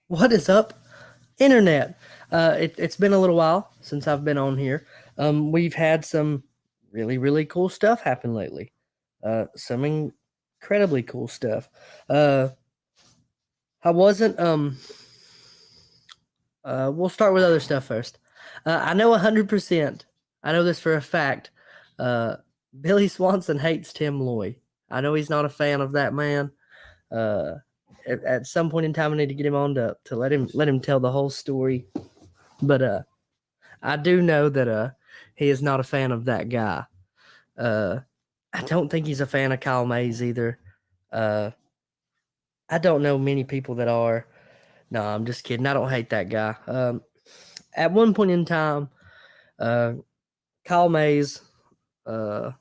What is up, internet? It's been a little while since I've been on here. We've had some really cool stuff happen lately. Some incredibly cool stuff. Uh, I wasn't. We'll start with other stuff first. I know 100%. I know this for a fact. Uh, Billy Swanson hates Tim Loy. I know he's not a fan of that man. Uh, at some point in time, I need to get him on to let him tell the whole story. But I do know that he is not a fan of that guy. Uh, I don't think he's a fan of Kyle Mays either. Uh, I don't know many people that are. No, I'm just kidding. I don't hate that guy. At one point in time, uh, Kyle Mays uh,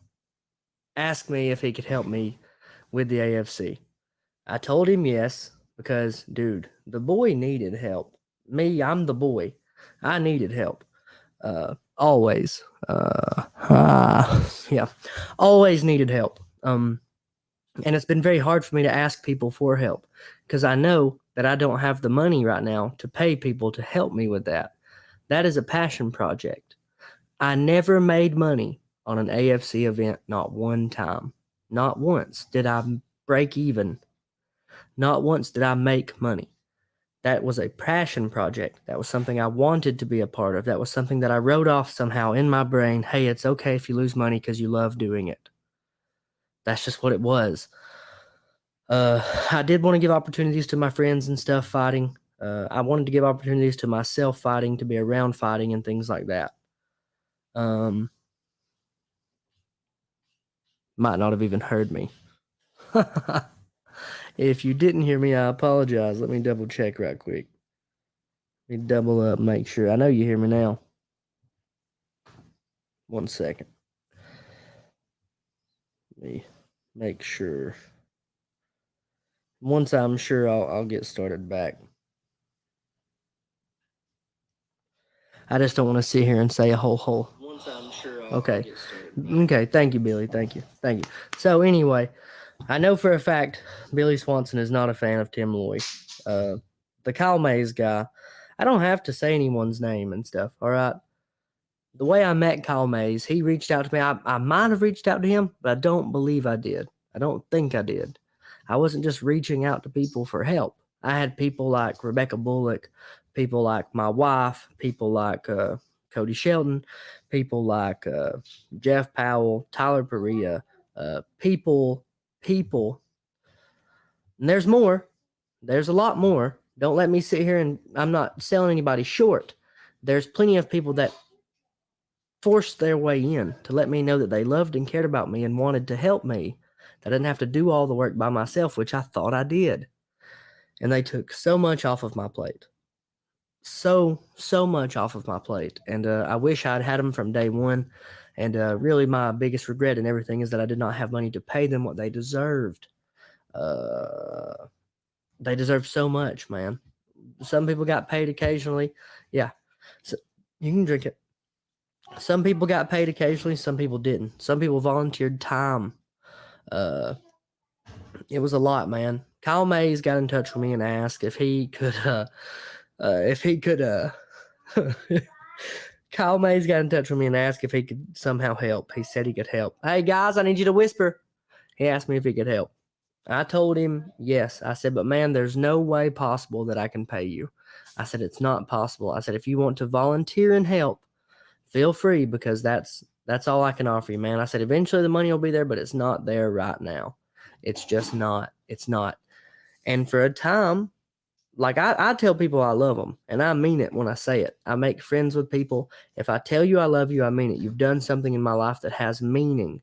asked me if he could help me with the AFC. I told him yes because, dude, the boy needed help. Me, I'm the boy. I needed help. Always. Yeah, always needed help. And it's been very hard for me to ask people for help because I know that I don't have the money right now to pay people to help me with that. That is a passion project. I never made money on an AFC event, not one time. Not once did I break even. Not once did I make money. That was a passion project. That was something I wanted to be a part of. That was something that I wrote off somehow in my brain. Hey, it's okay if you lose money because you love doing it. That's just what it was. I did want to give opportunities to my friends and stuff fighting. I wanted to give opportunities to myself fighting, to be around fighting and things like that. Um, might not have even heard me. If you didn't hear me, I apologize. Let me double check right quick. Let me double up, make sure. I know you hear me now. 1 second. Let me make sure. Once I'm sure, I'll get started back. I just don't want to sit here and say a whole. Once I'm sure I'll Okay. get started. Okay. Thank you, Billy. Thank you. Thank you. So anyway, I know for a fact Billy Swanson is not a fan of Tim Loy. The Kyle Mays guy. I don't have to say anyone's name and stuff. All right. The way I met Kyle Mays, he reached out to me. I might have reached out to him, but I don't believe I did. I don't think I did. I wasn't just reaching out to people for help. I had people like Rebecca Bullock, people like my wife, people like Cody Shelton, people like Jeff Powell, Tyler Perea, people. And there's more. There's a lot more. Don't let me sit here and I'm not selling anybody short. There's plenty of people that forced their way in to let me know that they loved and cared about me and wanted to help me. That I didn't have to do all the work by myself, which I thought I did. And they took so much off of my plate. So much off of my plate. And I wish I'd had them from day one. And really, my biggest regret and everything is that I did not have money to pay them what they deserved. Uh, they deserve so much, man. Some people got paid occasionally. Yeah. So you can drink it. Some people got paid occasionally, some people didn't. Some people volunteered time. Uh, it was a lot, man. Kyle Mays got in touch with me and asked if he could, if he could, Kyle Mays got in touch with me and asked if he could somehow help. He said he could help. Hey guys, I need you to whisper. He asked me if he could help. I told him yes. I said, but man, there's no way possible that I can pay you. I said, it's not possible. I said, if you want to volunteer and help, feel free because that's all I can offer you, man. I said eventually the money will be there, but it's not there right now. It's just not. It's not. And for a time, like I tell people I love them, and I mean it when I say it. I make friends with people. If I tell you I love you, I mean it. You've done something in my life that has meaning.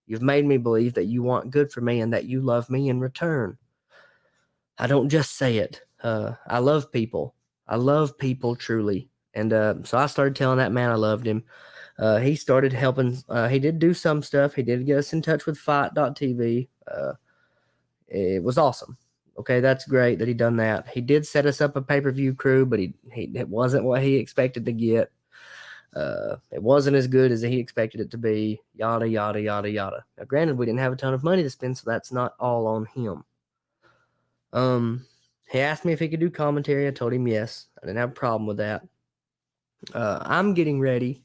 You've made me believe that you want good for me and that you love me in return. I don't just say it. I love people. I love people truly. And so I started telling that man I loved him. He started helping. He did do some stuff. He did get us in touch with Fight.tv. It was awesome. Okay, that's great that he done that. He did set us up a pay-per-view crew, but he it wasn't what he expected to get. It wasn't as good as he expected it to be. Yada yada yada yada. Now, granted, we didn't have a ton of money to spend, so that's not all on him. Um, He asked me if he could do commentary. I told him yes. I didn't have a problem with that. I'm getting ready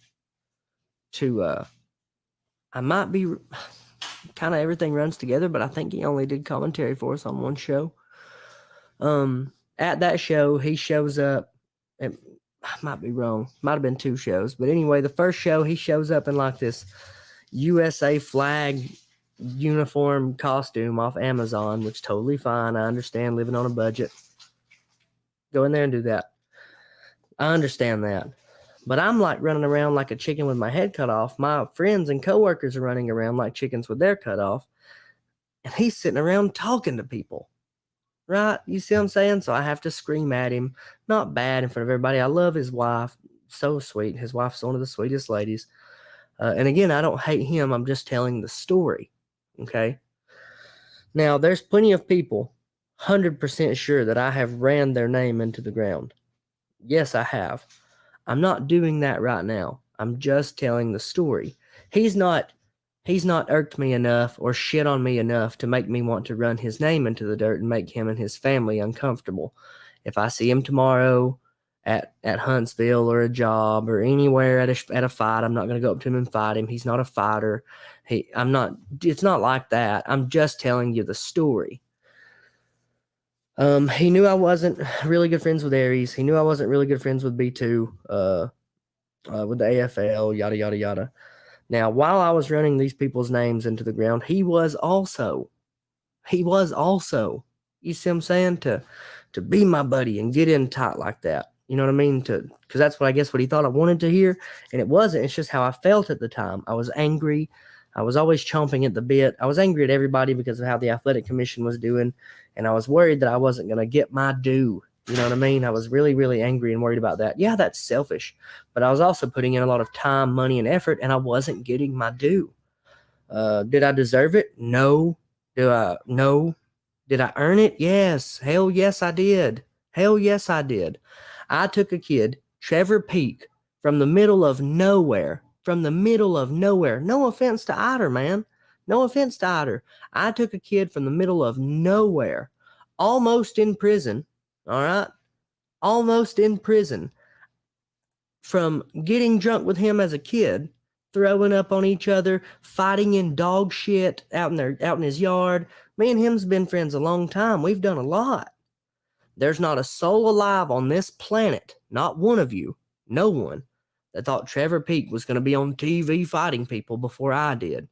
to, I might be, kind of everything runs together, but I think he only did commentary for us on one show. At that show, he shows up. I might be wrong. Might have been 2 shows. But anyway, the first show, he shows up in like this USA flag uniform costume off Amazon, which is totally fine. I understand living on a budget. Go in there and do that. I understand that. But I'm like running around like a chicken with my head cut off. My friends and coworkers are running around like chickens with their cut off. And he's sitting around talking to people. Right? You see what I'm saying? So I have to scream at him. Not bad in front of everybody. I love his wife. So sweet. His wife's one of the sweetest ladies. And again, I don't hate him. I'm just telling the story. Okay? Now, there's plenty of people 100% sure that I have ran their name into the ground. Yes, I have. I'm not doing that right now. I'm just telling the story. He's not irked me enough or shit on me enough to make me want to run his name into the dirt and make him and his family uncomfortable. If I see him tomorrow at Huntsville or a job or anywhere at a fight, I'm not going to go up to him and fight him. He's not a fighter. It's not like that. I'm just telling you the story. He knew I wasn't really good friends with Aries. He knew I wasn't really good friends with B2, with the AFL, yada, yada, yada. Now, while I was running these people's names into the ground, he was also, you see what I'm saying? To be my buddy and get in tight like that. You know what I mean? Because that's what he thought I wanted to hear. And it wasn't. It's just how I felt at the time. I was angry. I was always chomping at the bit. I was angry at everybody because of how the athletic commission was doing. And I was worried that I wasn't going to get my due. You know what I mean? I was really, really angry and worried about that. Yeah, that's selfish. But I was also putting in a lot of time, money, and effort, and I wasn't getting my due. Did I deserve it? No. No. Did I earn it? Yes. Hell yes, I did. Hell yes, I did. I took a kid, Trevor Peak, from the middle of nowhere. No offense to Eider, man. No offense to Eider. I took a kid from the middle of nowhere, almost in prison. All right? Almost in prison. From getting drunk with him as a kid, throwing up on each other, fighting in dog shit out in his yard. Me and him's been friends a long time. We've done a lot. There's not a soul alive on this planet, not one of you, no one, that thought Trevor Peak was going to be on TV fighting people before I did.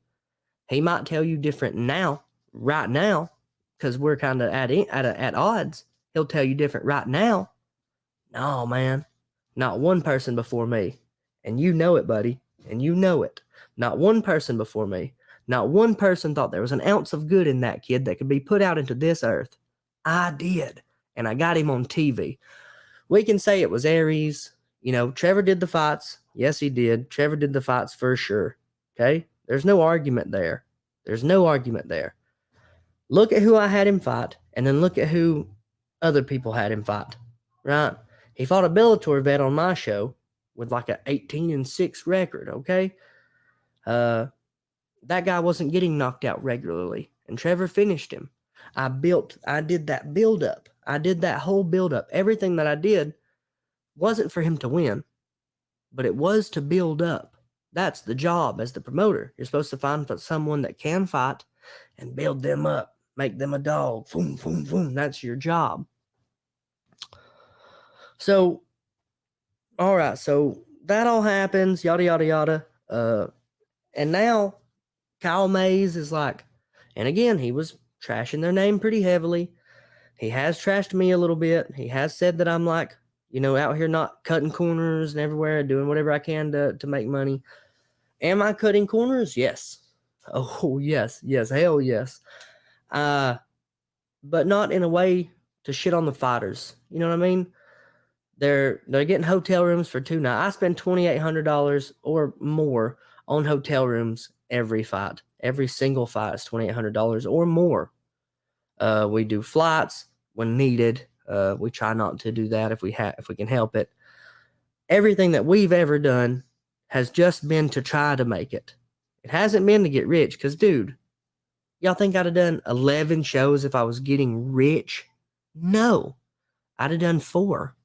He might tell you different now, right now, because we're kind of at odds. He'll tell you different right now. No, man, not one person before me. And you know it, buddy, and you know it. Not one person before me. Not one person thought there was an ounce of good in that kid that could be put out into this earth. I did, and I got him on TV. We can say it was Aries. You know, Trevor did the fights. Yes, he did. Trevor did the fights for sure. Okay? There's no argument there. Look at who I had him fight, and then look at who other people had him fight. Right? He fought a Bellator vet on my show with like an 18-6 record, okay? That guy wasn't getting knocked out regularly, and Trevor finished him. I did that build-up. I did that whole build-up. Everything that I did wasn't for him to win, but it was to build up. That's the job as the promoter. You're supposed to find someone that can fight and build them up, make them a dog. Boom, boom, boom. That's your job. So, all right. So that all happens, yada, yada, yada. And now Kyle Mays is like, and again, he was trashing their name pretty heavily. He has trashed me a little bit. He has said that I'm like, you know, out here not cutting corners and everywhere, doing whatever I can to make money. Am I cutting corners? Yes. Oh, yes. Yes. Hell yes. But not in a way to shit on the fighters. You know what I mean? They're getting hotel rooms for 2 nights. I spend $2,800 or more on hotel rooms every fight. Every single fight is $2,800 or more. We do flights when needed. We try not to do that if we can help it. Everything that we've ever done has just been to try to make it. It hasn't been to get rich, because, dude, y'all think I'd have done 11 shows if I was getting rich? No. I'd have done 4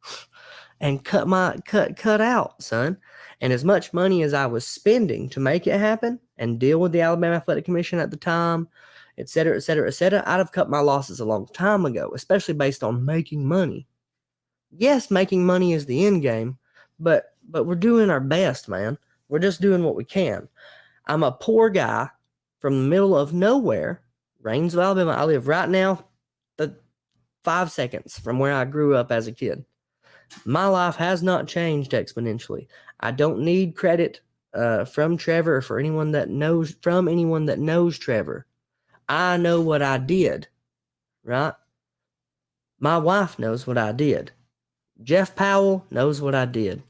and cut out, son. And as much money as I was spending to make it happen and deal with the Alabama Athletic Commission at the time, et cetera, et cetera, et cetera, I'd have cut my losses a long time ago, especially based on making money. Yes, making money is the end game, but we're doing our best, man. We're just doing what we can. I'm a poor guy from the middle of nowhere, Rainsville, Alabama. I live right now, 5 seconds from where I grew up as a kid. My life has not changed exponentially. I don't need credit from Trevor or from anyone that knows Trevor. I know what I did, right? My wife knows what I did. Jeff Powell knows what I did.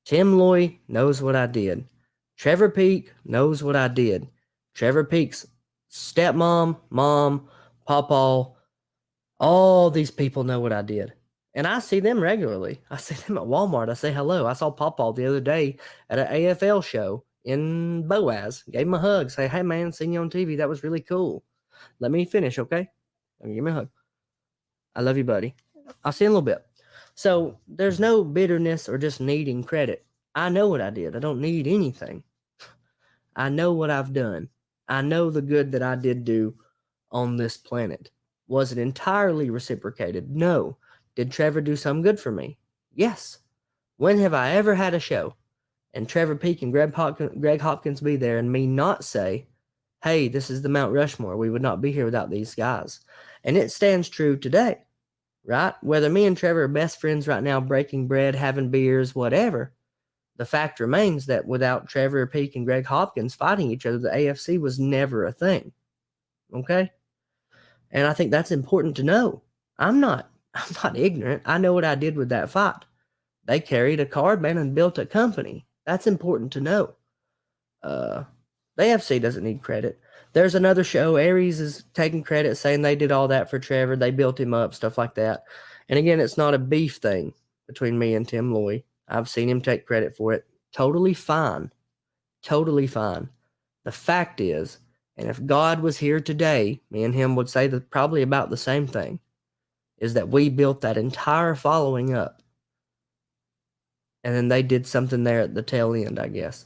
Tim Loy knows what I did. Trevor Peak knows what I did. Trevor Peak's stepmom, mom, pawpaw, all these people know what I did. And I see them regularly. I see them at Walmart. I say hello. I saw Pawpaw the other day at an AFL show in Boaz. Gave him a hug. Say, hey, man, seen you on TV. That was really cool. Let me finish, okay? Give me a hug. I love you, buddy. I'll see you in a little bit. So there's no bitterness or just needing credit. I know what I did. I don't need anything. I know what I've done. I know the good that I did do on this planet. Was it entirely reciprocated? No. Did Trevor do some good for me? Yes. When have I ever had a show and Trevor Peak and Greg Hopkins be there and me not say, hey, this is the Mount Rushmore. We would not be here without these guys. And it stands true today, right? Whether me and Trevor are best friends right now, breaking bread, having beers, whatever, the fact remains that without Trevor Peak and Greg Hopkins fighting each other, the AFC was never a thing. Okay? And I think that's important to know. I'm not ignorant. I know what I did with that fight. They carried a card, man, and built a company. That's important to know. The AFC doesn't need credit. There's another show. Aries is taking credit, saying they did all that for Trevor. They built him up, stuff like that. And again, it's not a beef thing between me and Tim Loy. I've seen him take credit for it. Totally fine. Totally fine. The fact is, and if God was here today, me and him would say that probably about the same thing, is that we built that entire following up. And then they did something there at the tail end, I guess.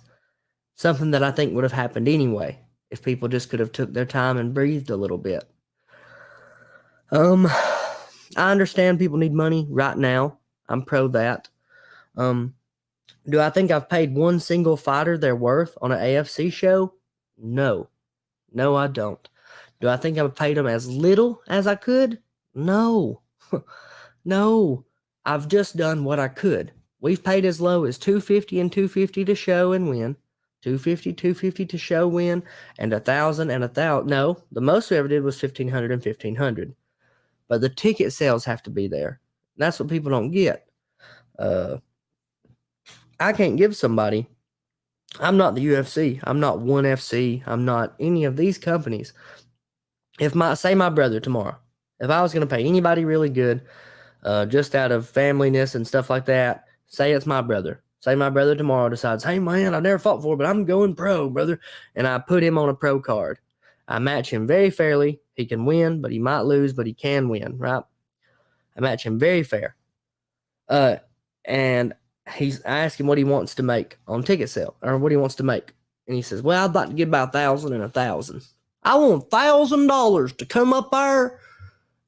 Something that I think would have happened anyway if people just could have took their time and breathed a little bit. I understand people need money right now. I'm pro that. Do I think I've paid one single fighter their worth on an AFC show? No. No, I don't. Do I think I've paid them as little as I could? No. No. I've just done what I could. We've paid as low as $250 and $250 to show and win. $250 to show, win, and $1,000 and $1,000. No, the most we ever did was $1,500 and $1,500. But the ticket sales have to be there. That's what people don't get. I can't give somebody. I'm not the UFC. I'm not ONE FC. I'm not any of these companies. If my brother tomorrow, if I was going to pay anybody really good, just out of familyness and stuff like that, say it's my brother. Say my brother tomorrow decides, hey, man, I've never fought before, but I'm going pro, brother. And I put him on a pro card. I match him very fairly. He can win, but he might lose, but he can win, right? I match him very fair. And I ask him what he wants to make on ticket sale, or what he wants to make. And he says, well, I'd like to give about $1,000 and $1,000. I want $1,000 to come up there,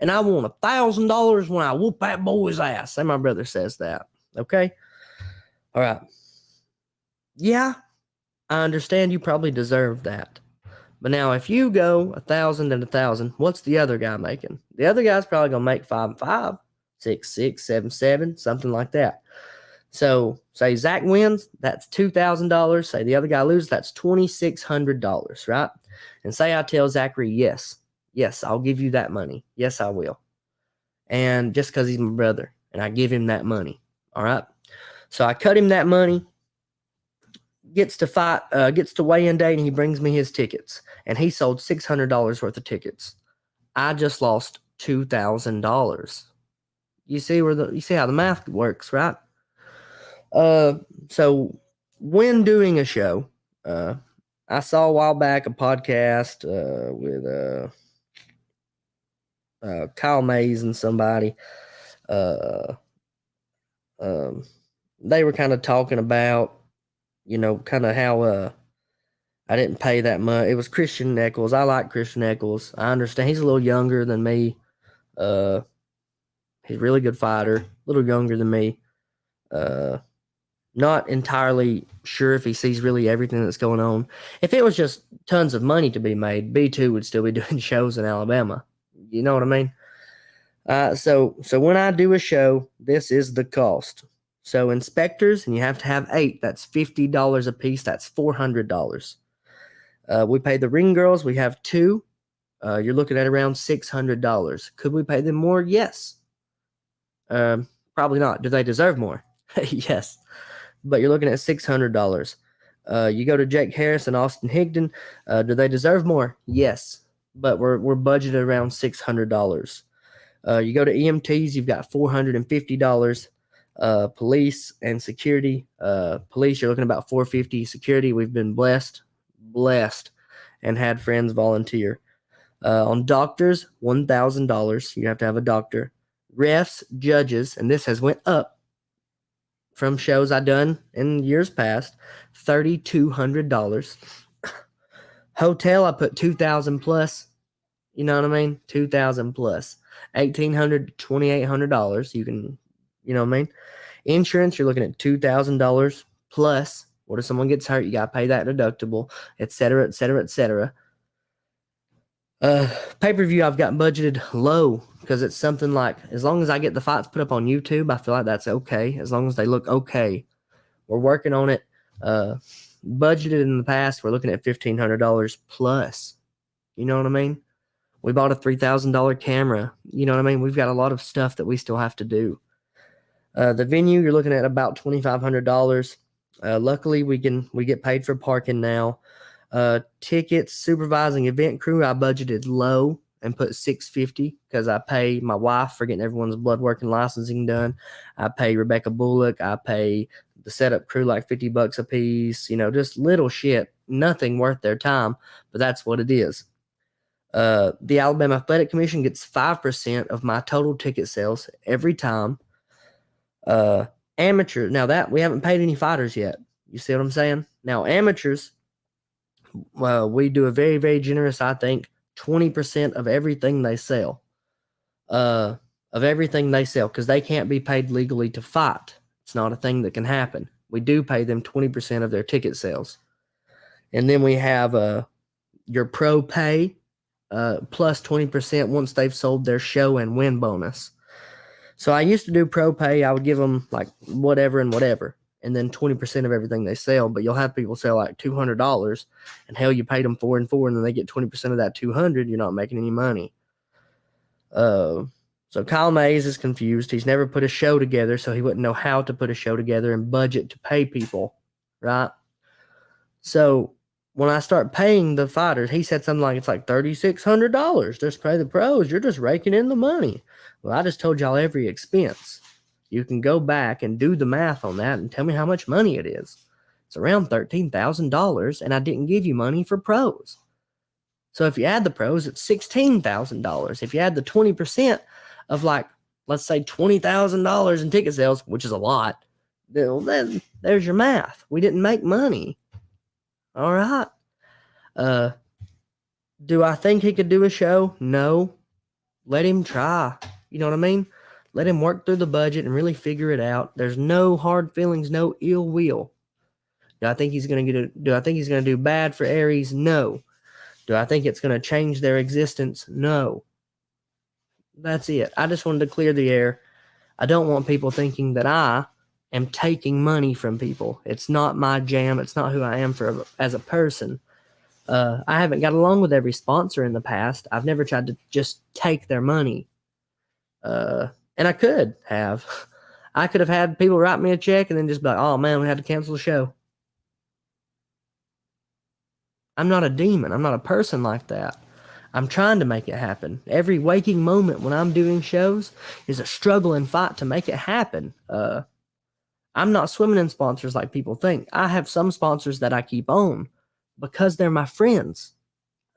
and I want $1,000 when I whoop that boy's ass. Say my brother says that. Okay? All right. Yeah, I understand you probably deserve that. But now if you go 1,000 and 1,000, what's the other guy making? The other guy's probably going to make 5 and 5, 6, 6, 7, 7, something like that. So say Zach wins, that's $2,000. Say the other guy loses, that's $2,600, right? And say I tell Zachary, yes, I'll give you that money. Yes, I will. And just because he's my brother, and I give him that money, all right? So I cut him that money, gets to weigh-in day, and he brings me his tickets. And he sold $600 worth of tickets. I just lost $2,000. You see how the math works, right? So when doing a show, I saw a while back a podcast with Kyle Mays and somebody. uh, they were kind of talking about, kind of how I didn't pay that much. It was Christian Eccles. I like Christian Eccles. I understand he's a little younger than me. Uh, he's a really good fighter, a little younger than me. Not entirely sure if he sees really everything that's going on. If it was just tons of money to be made, B2 would still be doing shows in Alabama. You know what I mean? So when I do a show, this is the cost. So inspectors, and you have to have 8. That's $50 a piece. That's $400. We pay the ring girls. We have 2. You're looking at around $600. Could we pay them more? Yes. Probably not. Do they deserve more? Yes. But you're looking at $600. You go to Jake Harris and Austin Higdon. Do they deserve more? Yes. But we're budgeted around $600. You go to EMTs, you've got $450. Police and security. Police, you're looking about $450. Security, we've been blessed, and had friends volunteer. On doctors, $1,000. You have to have a doctor. Refs, judges, and this has went up from shows I done in years past. $3,200. Hotel, I put $2,000 plus. You know what I mean? $2,000 plus. $1,800 to $2,800. You can, you know what I mean? Insurance, you're looking at $2,000 plus. What if someone gets hurt? You got to pay that deductible, et cetera, et cetera, et cetera. Pay-per-view, I've got budgeted low because it's something like, as long as I get the fights put up on YouTube, I feel like that's okay. As long as they look okay. We're working on it. Budgeted in the past, we're looking at $1,500 plus. You know what I mean? We bought a $3,000 camera. You know what I mean? We've got a lot of stuff that we still have to do. The venue, you're looking at about $2,500. Luckily, we get paid for parking now. Tickets, supervising event crew, I budgeted low and put $650 because I pay my wife for getting everyone's blood work and licensing done. I pay Rebecca Bullock. I pay the setup crew like $50 a piece. Just little shit, nothing worth their time, but that's what it is. The Alabama Athletic Commission gets 5% of my total ticket sales every time. Amateur, now that we haven't paid any fighters yet. You see what I'm saying? Now amateurs, we do a very, very generous, I think, 20% of everything they sell. Because they can't be paid legally to fight. It's not a thing that can happen. We do pay them 20% of their ticket sales. And then we have your pro pay, plus 20% once they've sold their show and win bonus. So I used to do pro pay. I would give them like whatever and whatever, and then 20% of everything they sell. But you'll have people sell like $200, and hell, you paid them $4 and $4, and then they get 20% of that $200. You're not making any money. So Kyle Mays is confused. He's never put a show together, so he wouldn't know how to put a show together and budget to pay people, right? So when I start paying the fighters, he said something like, it's like $3,600. Just pay the pros. You're just raking in the money. Well, I just told y'all every expense. You can go back and do the math on that and tell me how much money it is. It's around $13,000, and I didn't give you money for pros. So if you add the pros, it's $16,000. If you add the 20% of like, let's say $20,000 in ticket sales, which is a lot, then there's your math. We didn't make money. All right. Do I think he could do a show? No. Let him try. You know what I mean? Let him work through the budget and really figure it out. There's no hard feelings, no ill will. Do I think he's going to do bad for Aries? No. Do I think it's going to change their existence? No. That's it. I just wanted to clear the air. I don't want people thinking that I am taking money from people. It's not my jam. It's not who I am as a person. I haven't got along with every sponsor in the past. I've never tried to just take their money. And I could have. I could have had people write me a check and then just be like, oh man, we had to cancel the show. I'm not a demon. I'm not a person like that. I'm trying to make it happen. Every waking moment when I'm doing shows is a struggle and fight to make it happen. I'm not swimming in sponsors like people think. I have some sponsors that I keep on because they're my friends.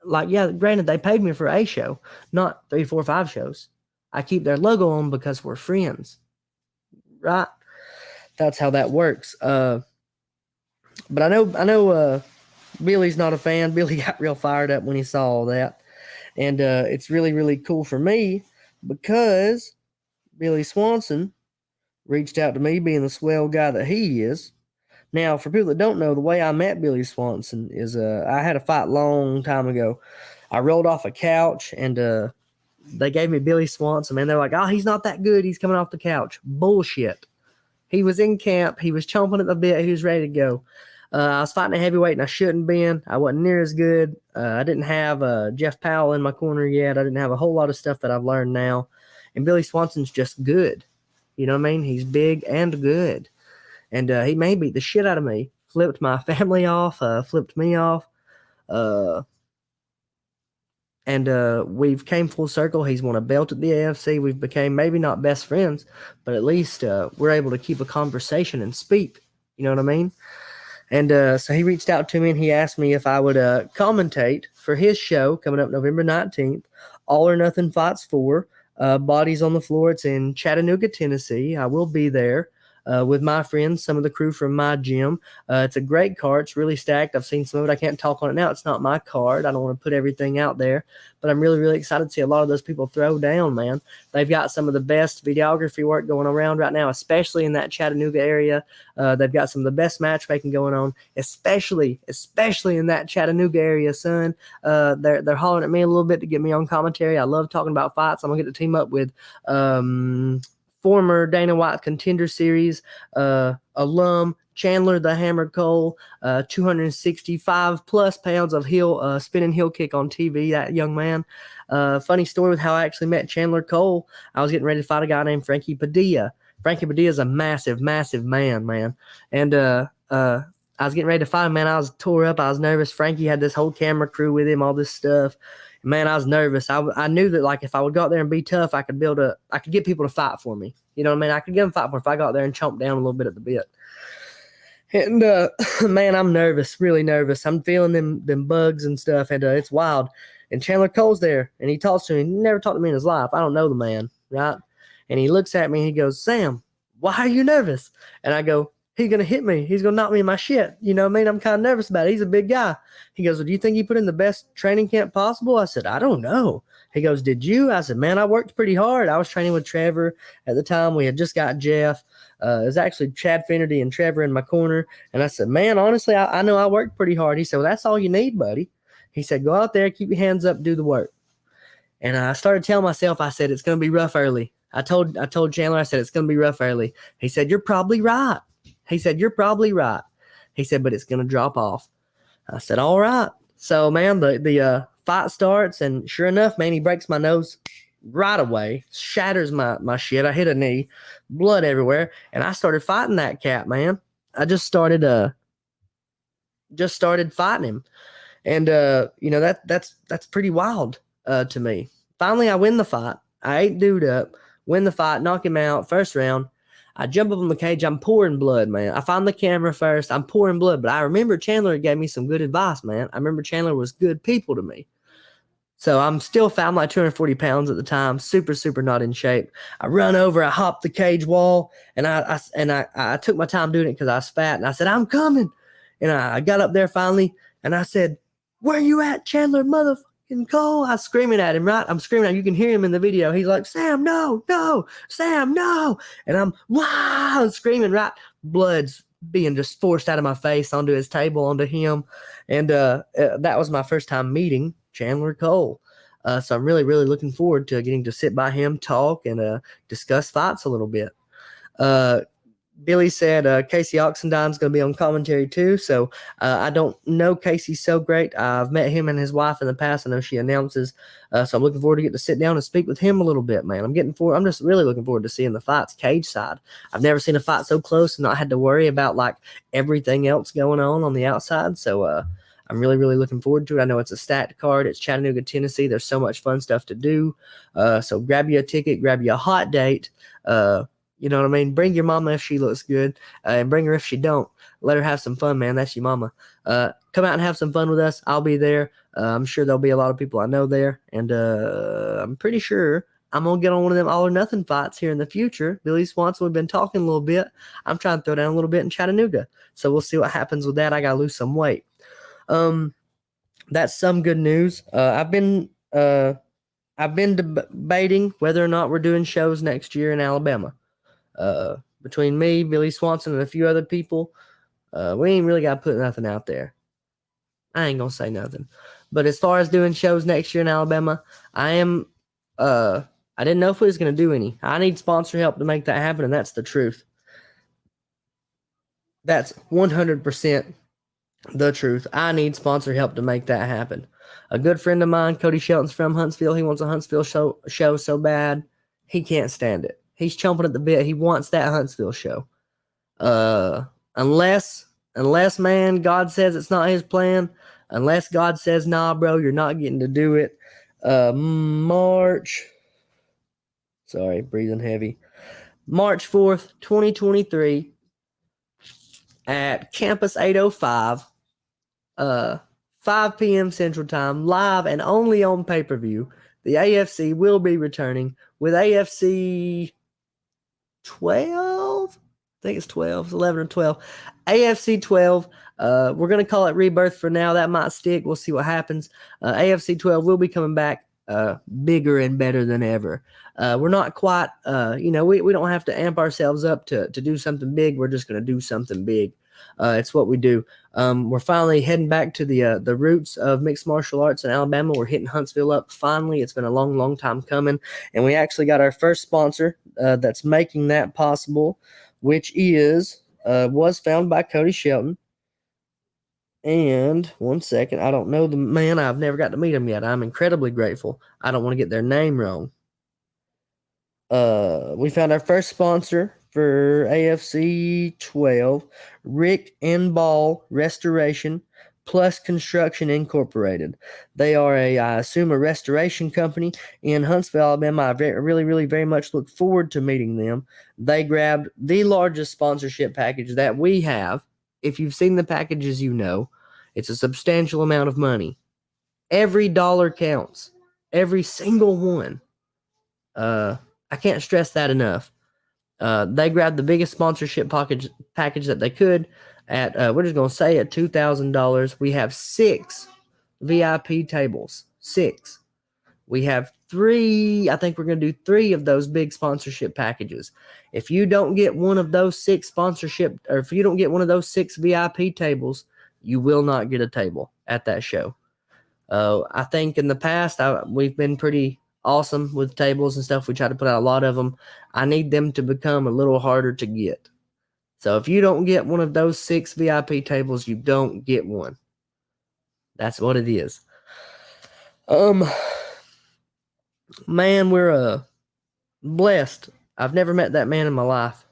Like, yeah, granted, they paid me for a show, not 3, 4, 5 shows. I keep their logo on because we're friends, right? That's how that works. But I know Billy's not a fan. Billy got real fired up when he saw all that. And it's really, really cool for me because Billy Swanson reached out to me, being the swell guy that he is. Now, for people that don't know, the way I met Billy Swanson is I had a fight long time ago. I rolled off a couch and they gave me Billy Swanson, man. They're like, oh, he's not that good. He's coming off the couch. Bullshit. He was in camp. He was chomping at the bit. He was ready to go. I was fighting a heavyweight and I shouldn't been. I wasn't near as good. I didn't have Jeff Powell in my corner yet. I didn't have a whole lot of stuff that I've learned now. And Billy Swanson's just good. You know what I mean? He's big and good. And he may beat the shit out of me. Flipped my family off. Flipped me off. And we've came full circle. He's won a belt at the AFC. We've became maybe not best friends, but at least we're able to keep a conversation and speak. You know what I mean? And so he reached out to me and he asked me if I would commentate for his show coming up November 19th, All or Nothing Fights 4, Bodies on the Floor. It's in Chattanooga, Tennessee. I will be there. With my friends, some of the crew from my gym. It's a great card. It's really stacked. I've seen some of it. I can't talk on it now. It's not my card. I don't want to put everything out there. But I'm really, really excited to see a lot of those people throw down, man. They've got some of the best videography work going around right now, especially in that Chattanooga area. They've got some of the best matchmaking going on, especially in that Chattanooga area, son. They're hollering at me a little bit to get me on commentary. I love talking about fights. I'm going to get to team up with former Dana White Contender Series alum Chandler the Hammer Cole, 265 plus pounds of spinning heel kick on TV, that young man. Funny story with how I actually met Chandler Cole. I was getting ready to fight a guy named Frankie Padilla. Frankie Padilla is a massive, massive man. And I was getting ready to fight him, man. I was tore up. I was nervous. Frankie had this whole camera crew with him, all this stuff. Man, I was nervous. I knew that, like, if I would go out there and be tough, I could get people to fight for me. You know what I mean? I could get them to fight for me if I got out there and chomped down a little bit at the bit. And man, I'm nervous, really nervous. I'm feeling them bugs and stuff, and it's wild. And Chandler Cole's there, and he talks to me. He never talked to me in his life. I don't know the man, right? And he looks at me and he goes, Sam, why are you nervous? And I go, he's going to hit me. He's going to knock me in my shit. You know what I mean? I'm kind of nervous about it. He's a big guy. He goes, well, do you think he put in the best training camp possible? I said, I don't know. He goes, did you? I said, man, I worked pretty hard. I was training with Trevor at the time. We had just got Jeff. It was actually Chad Finnerty and Trevor in my corner. And I said, man, honestly, I know I worked pretty hard. He said, well, that's all you need, buddy. He said, go out there, keep your hands up, do the work. And I started telling myself, I said, it's going to be rough early. I told Chandler, I said, it's going to be rough early. He said, you're probably right. He said, you're probably right. He said, but it's going to drop off. I said, all right. So, man, the fight starts, and sure enough, man, he breaks my nose right away, shatters my shit. I hit a knee, blood everywhere, and I started fighting that cat, man. I just started fighting him. And, you know, that's pretty wild to me. Finally, I win the fight. I ate dude up, win the fight, knock him out, first round. I jump up on the cage. I'm pouring blood, man. I find the camera first. I'm pouring blood. But I remember Chandler gave me some good advice, man. I remember Chandler was good people to me. So I'm still fat. I'm like 240 pounds at the time. Super, super not in shape. I run over. I hop the cage wall. And I took my time doing it because I was fat. And I said, I'm coming. And I got up there finally. And I said, where you at, Chandler, motherfucking Cole? I was screaming at him, right? I'm screaming at him. You can hear him in the video. He's like, Sam, no, Sam, no. And I'm, wow, screaming, right? Blood's being just forced out of my face onto his table, onto him. And that was my first time meeting Chandler Cole. So I'm really, really looking forward to getting to sit by him, talk, and discuss fights a little bit. Billy said Casey Oxendine's going to be on commentary too. So I don't know Casey so great. I've met him and his wife in the past. I know she announces. So I'm looking forward to get to sit down and speak with him a little bit, man. I'm just really looking forward to seeing the fights cage side. I've never seen a fight so close and not had to worry about like everything else going on the outside. So I'm really, really looking forward to it. I know it's a stacked card. It's Chattanooga, Tennessee. There's so much fun stuff to do. So grab you a ticket, grab you a hot date. You know what I mean? Bring your mama if she looks good, and bring her if she don't. Let her have some fun, man. That's your mama. Come out and have some fun with us. I'll be there. I'm sure there'll be a lot of people I know there, and I'm pretty sure I'm going to get on one of them all or nothing fights here in the future. Billy Swanson, we've been talking a little bit. I'm trying to throw down a little bit in Chattanooga. So we'll see what happens with that. I got to lose some weight. That's some good news. I've been debating whether or not we're doing shows next year in Alabama. Between me, Billy Swanson, and a few other people, we ain't really got to put nothing out there. I ain't gonna say nothing. But as far as doing shows next year in Alabama, I didn't know if we was gonna do any. I need sponsor help to make that happen, and that's the truth. That's 100% the truth. I need sponsor help to make that happen. A good friend of mine, Cody Shelton's from Huntsville. He wants a Huntsville show so bad. He can't stand it. He's chomping at the bit. He wants that Huntsville show. Unless, man, God says it's not his plan. Unless God says, nah, bro, you're not getting to do it. March 4th, 2023 at Campus 805, 5 p.m. Central Time, live and only on pay-per-view. The AFC will be returning with AFC 12. I think it's 12. It's 11 or 12. AFC 12. We're going to call it Rebirth for now. That might stick. We'll see what happens. AFC 12 will be coming back bigger and better than ever. We're not quite, we don't have to amp ourselves up to do something big. We're just going to do something big. It's what we do. We're finally heading back to the roots of mixed martial arts in Alabama. We're hitting Huntsville up finally. It's been a long, long time coming. And we actually got our first sponsor that's making that possible, which was found by Cody Shelton. And one second, I don't know the man. I've never got to meet him yet. I'm incredibly grateful. I don't want to get their name wrong. We found our first sponsor for AFC 12, Rick and Ball Restoration Plus Construction Incorporated. They are I assume, a restoration company in Huntsville, Alabama. I really, really very much look forward to meeting them. They grabbed the largest sponsorship package that we have. If you've seen the packages, you know it's a substantial amount of money. Every dollar counts. Every single one. I can't stress that enough. They grabbed the biggest sponsorship package that they could at, we're just going to say at $2,000. We have 6 VIP tables. 6. We have 3, I think we're going to do 3 of those big sponsorship packages. If you don't get one of those 6 if you don't get one of those 6 VIP tables, you will not get a table at that show. I think in the past, we've been pretty awesome with tables and stuff. We try to put out a lot of them. I need them to become a little harder to get. So if you don't get one of those 6 VIP tables, you don't get one. That's what it is. Man, we're blessed. I've never met that man in my life.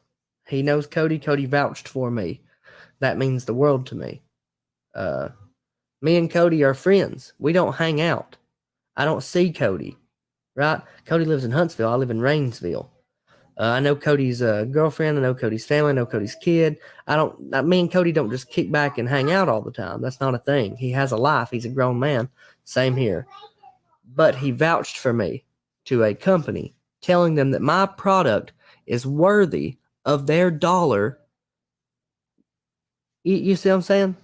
He knows Cody. Cody vouched for me. That means the world to me. Me and Cody are friends. We don't hang out. I don't see Cody, right? Cody lives in Huntsville. I live in Rainsville. I know Cody's girlfriend. I know Cody's family. I know Cody's kid. Me and Cody don't just kick back and hang out all the time. That's not a thing. He has a life. He's a grown man. Same here. But he vouched for me to a company, telling them that my product is worthy of their dollar. You see what I'm saying?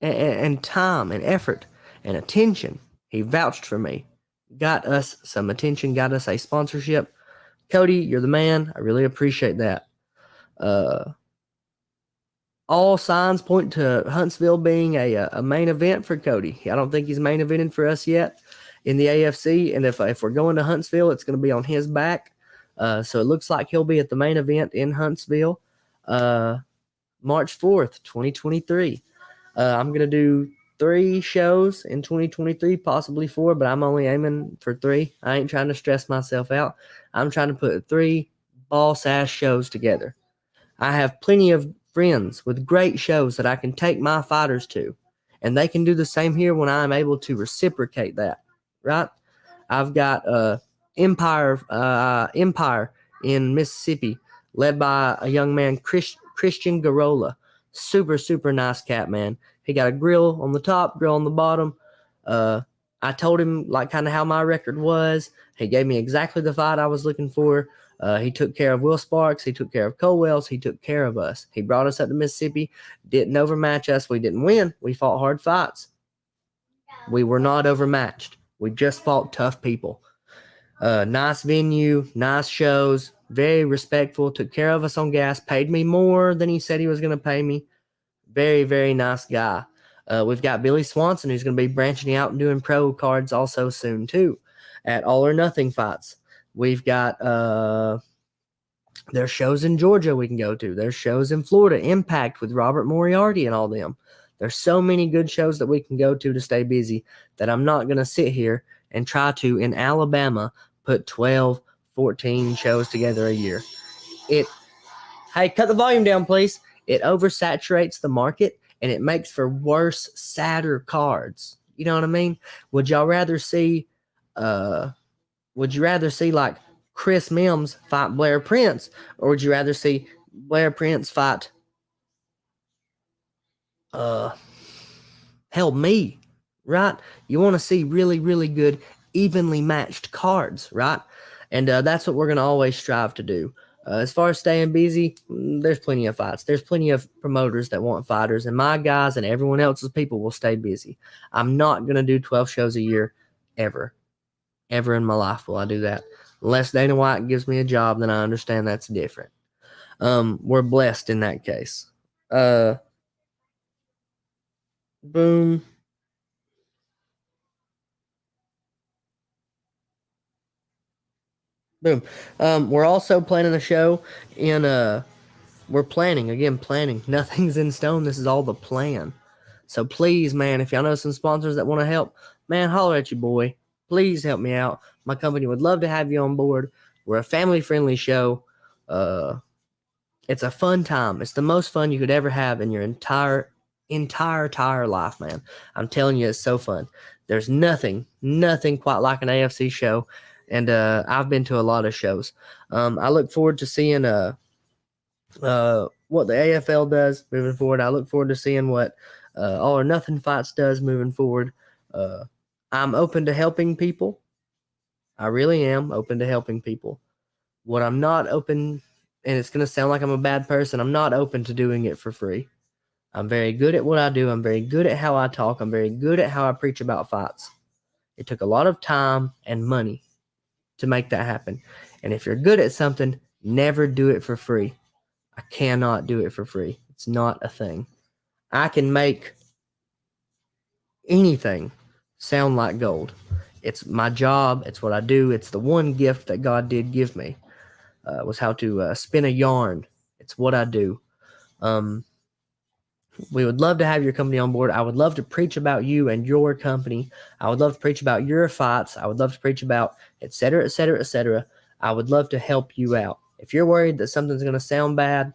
And time and effort and attention. He vouched for me. Got us some attention. Got us a sponsorship. Cody, you're the man. I really appreciate that. All signs point to Huntsville being a main event for Cody. I don't think he's main evented for us yet in the AFC. And if we're going to Huntsville, it's going to be on his back. So it looks like he'll be at the main event in Huntsville, March 4th, 2023. I'm going to do 3 shows in 2023, possibly 4, but I'm only aiming for 3. I ain't trying to stress myself out. I'm trying to put 3 boss-ass shows together. I have plenty of friends with great shows that I can take my fighters to, and they can do the same here when I'm able to reciprocate that, right? I've got Empire in Mississippi, led by a young man, Christian Garola. Super, super nice cat, man. He got a grill on the top, grill on the bottom. I I told him like kind of how my record was. He gave me exactly the fight I was looking for. He took care of Will Sparks. He took care of Cole Wells. He took care of us. He brought us up to Mississippi. Didn't overmatch us. We didn't win. We fought hard fights. We were not overmatched. We just fought tough people. Nice venue, nice shows, very respectful, took care of us on gas, paid me more than he said he was going to pay me. Very, very nice guy. We've got Billy Swanson, who's going to be branching out and doing pro cards also soon, too, at All or Nothing fights. We've got there's shows in Georgia we can go to. There's shows in Florida, Impact with Robert Moriarty and all them. There's so many good shows that we can go to stay busy that I'm not going to sit here and try to, in Alabama, put 12, 14 shows together a year. Hey, cut the volume down, please. It oversaturates the market, and it makes for worse, sadder cards. You know what I mean? Would you rather see like Chris Mims fight Blair Prince, or would you rather see Blair Prince fight me, right? You want to see really, really good, evenly matched cards, right? And that's what we're going to always strive to do. As far as staying busy, there's plenty of fights. There's plenty of promoters that want fighters, and my guys and everyone else's people will stay busy. I'm not going to do 12 shows a year ever. Ever in my life will I do that. Unless Dana White gives me a job, then I understand that's different. We're blessed in that case. Boom. Boom. We're also planning a show in we're planning. Nothing's in stone. This is all the plan. So please, man, if y'all know some sponsors that want to help, man, holler at your boy. Please help me out. My company would love to have you on board. We're a family-friendly show. It's a fun time. It's the most fun you could ever have in your entire life, man. I'm telling you, it's so fun. There's nothing quite like an AFC show. And I've been to a lot of shows. I look forward to seeing what the AFL does moving forward. I look forward to seeing what All or Nothing Fights does moving forward. I'm open to helping people. I really am open to helping people. What I'm not open, and it's going to sound like I'm a bad person, I'm not open to doing it for free. I'm very good at what I do. I'm very good at how I talk. I'm very good at how I preach about fights. It took a lot of time and money to make that happen. And if you're good at something, never do it for free. I cannot do it for free. It's not a thing. I can make anything sound like gold. It's my job. It's what I do. It's the one gift that God did give me, was how to spin a yarn. It's what I do. We would love to have your company on board. I would love to preach about you and your company. I would love to preach about your fights. I would love to preach about et cetera, et cetera, et cetera. I would love to help you out. If you're worried that something's going to sound bad,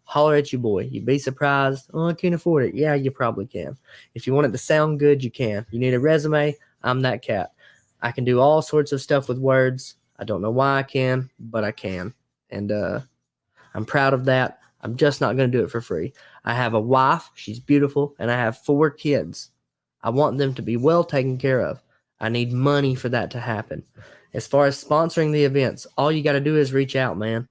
holler at your boy. You'd be surprised. Oh, I can't afford it. Yeah, you probably can. If you want it to sound good, you can. You need a resume? I'm that cat. I can do all sorts of stuff with words. I don't know why I can, but I can. And I'm proud of that. I'm just not going to do it for free. I have a wife. She's beautiful. And I have 4 kids. I want them to be well taken care of. I need money for that to happen. As far as sponsoring the events, all you got to do is reach out, man.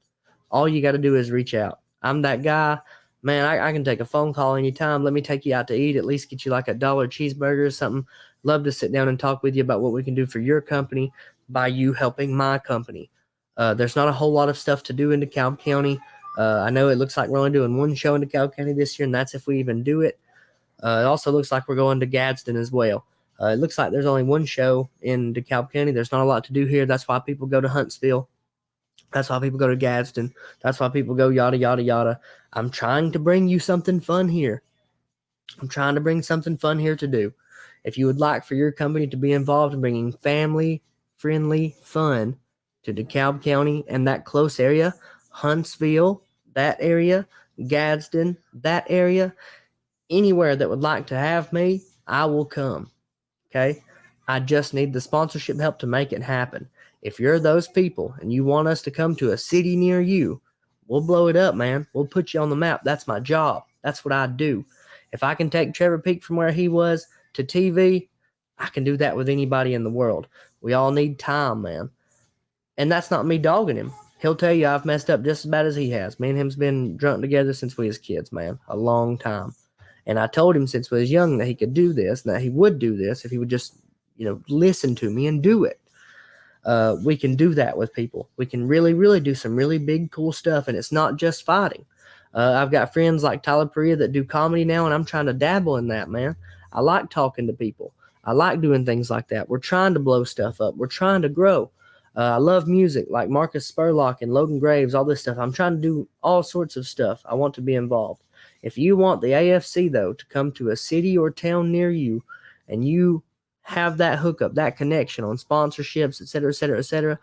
All you got to do is reach out. I'm that guy. Man, I can take a phone call anytime. Let me take you out to eat. At least get you like $1 cheeseburger or something. Love to sit down and talk with you about what we can do for your company by you helping my company. There's not a whole lot of stuff to do in DeKalb County. I know it looks like we're only doing 1 show in DeKalb County this year, and that's if we even do it. It also looks like we're going to Gadsden as well. It looks like there's only 1 show in DeKalb County. There's not a lot to do here. That's why people go to Huntsville. That's why people go to Gadsden. That's why people go yada, yada, yada. I'm trying to bring you something fun here. I'm trying to bring something fun here to do. If you would like for your company to be involved in bringing family-friendly fun to DeKalb County and that close area, Huntsville, that area, Gadsden, that area, anywhere that would like to have me, I will come. Okay? I just need the sponsorship help to make it happen. If you're those people and you want us to come to a city near you, we'll blow it up, man. We'll put you on the map. That's my job. That's what I do. If I can take Trevor Peak from where he was to TV, I can do that with anybody in the world. We all need time, man. And that's not me dogging him. He'll tell you I've messed up just as bad as he has. Me and him's been drunk together since we was kids, man. A long time. And I told him since we was young that he could do this, that he would do this if he would just, listen to me and do it. We can do that with people. We can really, really do some really big, cool stuff. And it's not just fighting. I've got friends like Tyler Perea that do comedy now, and I'm trying to dabble in that, man. I like talking to people. I like doing things like that. We're trying to blow stuff up. We're trying to grow. I love music like Marcus Spurlock and Logan Graves, all this stuff. I'm trying to do all sorts of stuff. I want to be involved. If you want the AFC, though, to come to a city or town near you, and you have that hookup, that connection on sponsorships, et cetera, et cetera, et cetera,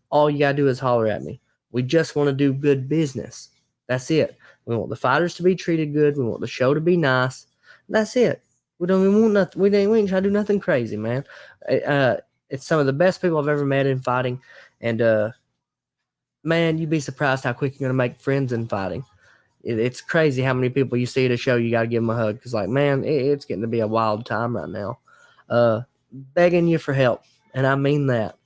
all you got to do is holler at me. We just want to do good business. That's it. We want the fighters to be treated good. We want the show to be nice. That's it. We don't even want nothing. We ain't trying to do nothing crazy, man. It's some of the best people I've ever met in fighting. And, man, you'd be surprised how quick you're going to make friends in fighting. It's crazy how many people you see at a show, you got to give them a hug. Because, like, man, it's getting to be a wild time right now. Begging you for help. And I mean that.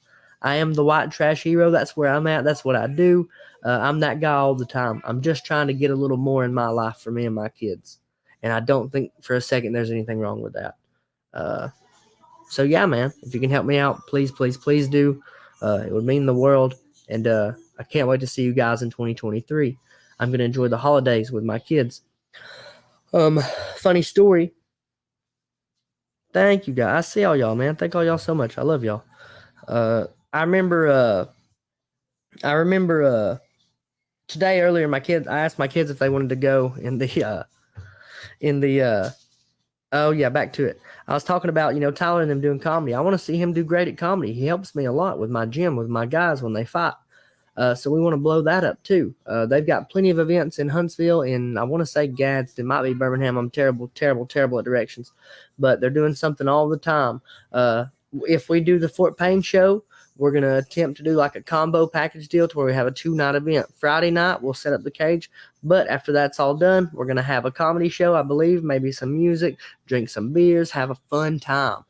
I am the white trash hero. That's where I'm at. That's what I do. I'm that guy all the time. I'm just trying to get a little more in my life for me and my kids. And I don't think for a second there's anything wrong with that. So, yeah, man, if you can help me out, please, please, please do. It would mean the world. And I can't wait to see you guys in 2023. I'm going to enjoy the holidays with my kids. Funny story. Thank you, guys. I see all y'all, man. Thank all y'all so much. I love y'all. I remember today earlier, I asked my kids if they wanted to go back to it. I was talking about, Tyler and them doing comedy. I want to see him do great at comedy. He helps me a lot with my gym, with my guys when they fight. So we want to blow that up too. They've got plenty of events in Huntsville, and I want to say Gadsden, might be Birmingham. I'm terrible at directions, but they're doing something all the time. If we do the Fort Payne show, we're going to attempt to do like a combo package deal to where we have a 2-night event. Friday night, we'll set up the cage. But after that's all done, we're going to have a comedy show, I believe, maybe some music, drink some beers, have a fun time.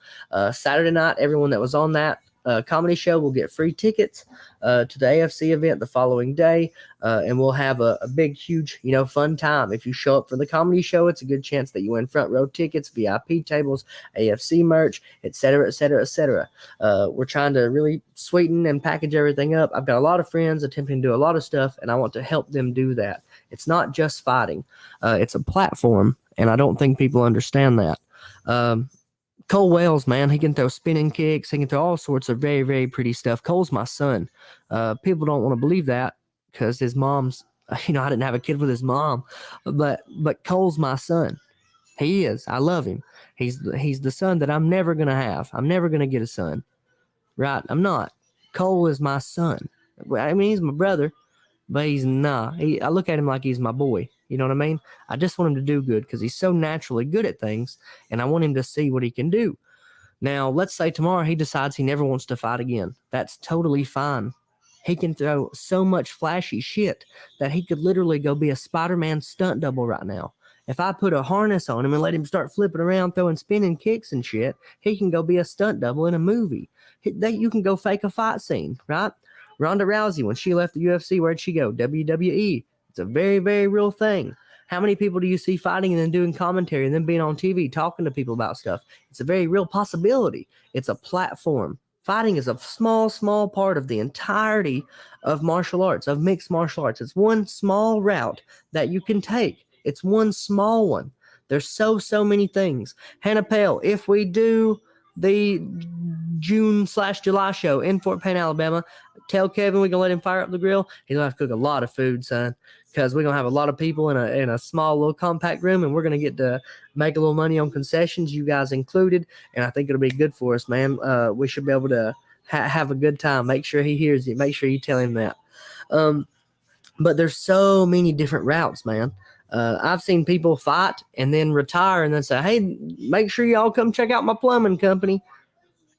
Saturday night, everyone that was on that comedy show will get free tickets to the AFC event the following day, and we'll have a big, huge, fun time. If you show up for the comedy show, it's a good chance that you win front row tickets, VIP tables, AFC merch, etc., etc., etc. We're trying to really sweeten and package everything up. I've got a lot of friends attempting to do a lot of stuff, and I want to help them do that. It's not just fighting. It's a platform, and I don't think people understand that. Cole Wales, man, he can throw spinning kicks. He can throw all sorts of very, very pretty stuff. Cole's my son. People don't want to believe that because his mom's, I didn't have a kid with his mom, but Cole's my son. He is. I love him. He's the son that I'm never going to have. I'm never going to get a son. Right? I'm not. Cole is my son. I mean, he's my brother, but he's not. I look at him like he's my boy. You know what I mean? I just want him to do good because he's so naturally good at things, and I want him to see what he can do. Now, let's say tomorrow he decides he never wants to fight again. That's totally fine. He can throw so much flashy shit that he could literally go be a Spider-Man stunt double right now. If I put a harness on him and let him start flipping around, throwing spinning kicks and shit, he can go be a stunt double in a movie. You can go fake a fight scene, right? Ronda Rousey, when she left the UFC, where'd she go? WWE. It's a very, very real thing. How many people do you see fighting and then doing commentary and then being on TV talking to people about stuff? It's a very real possibility. It's a platform. Fighting is a small, small part of the entirety of martial arts, of mixed martial arts. It's one small route that you can take. It's one small one. There's so many things. Hannah Pale, if we do the June/July show in Fort Payne, Alabama, tell Kevin we're going to let him fire up the grill. He's going to have to cook a lot of food, son, because we're going to have a lot of people in a small little compact room, and we're going to get to make a little money on concessions, you guys included, and I think it'll be good for us, man. We should be able to have a good time. Make sure he hears it. Make sure you tell him that. But there's so many different routes, man. I've seen people fight and then retire and then say, hey, make sure y'all come check out my plumbing company.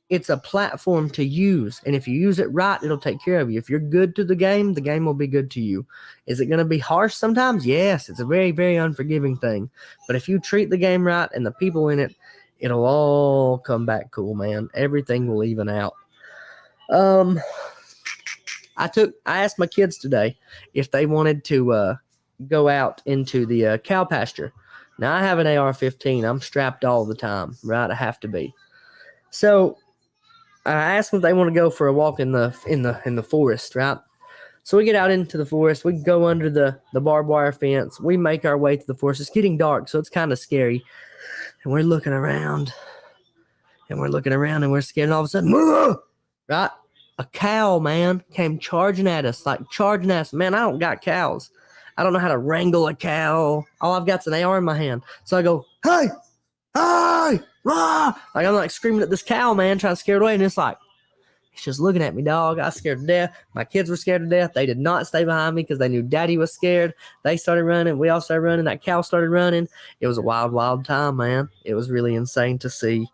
It's a platform to use, and if you use it right, it'll take care of you. If you're good to the game will be good to you. Is it going to be harsh sometimes? Yes, it's a very, very unforgiving thing. But if you treat the game right and the people in it, It'll all come back cool, man. Everything will even out. I asked my kids today if they wanted to go out into the cow pasture. Now I have an AR-15. I'm strapped all the time, right? I have to be. So I asked them if they want to go for a walk in the forest, right? So we get out into the forest. We go under the barbed wire fence. We make our way to the forest. It's getting dark, so it's kind of scary. And we're looking around, and we're scared. And all of a sudden, right? A cow, man, came charging at us. Man, I don't got cows. I don't know how to wrangle a cow. All I've got's an AR in my hand. So I go, hey, rah! Like I'm like screaming at this cow, man, trying to scare it away. And it's just looking at me, dog. I was scared to death. My kids were scared to death. They did not stay behind me because they knew Daddy was scared. They started running. We all started running. That cow started running. It was a wild, wild time, man. It was really insane to see.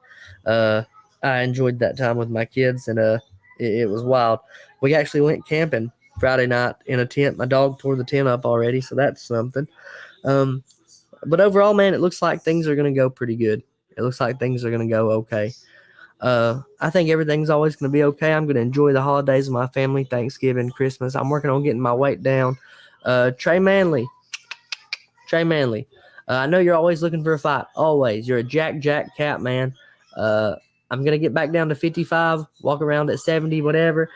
I enjoyed that time with my kids, and it was wild. We actually went camping Friday night in a tent. My dog tore the tent up already, so that's something. But overall, man, it looks like things are going to go pretty good. It looks like things are going to go okay. I think everything's always going to be okay. I'm going to enjoy the holidays with my family, Thanksgiving, Christmas. I'm working on getting my weight down. Trey Manley. I know you're always looking for a fight. Always. You're a Jack cat, man. I'm going to get back down to 55, walk around at 70, whatever.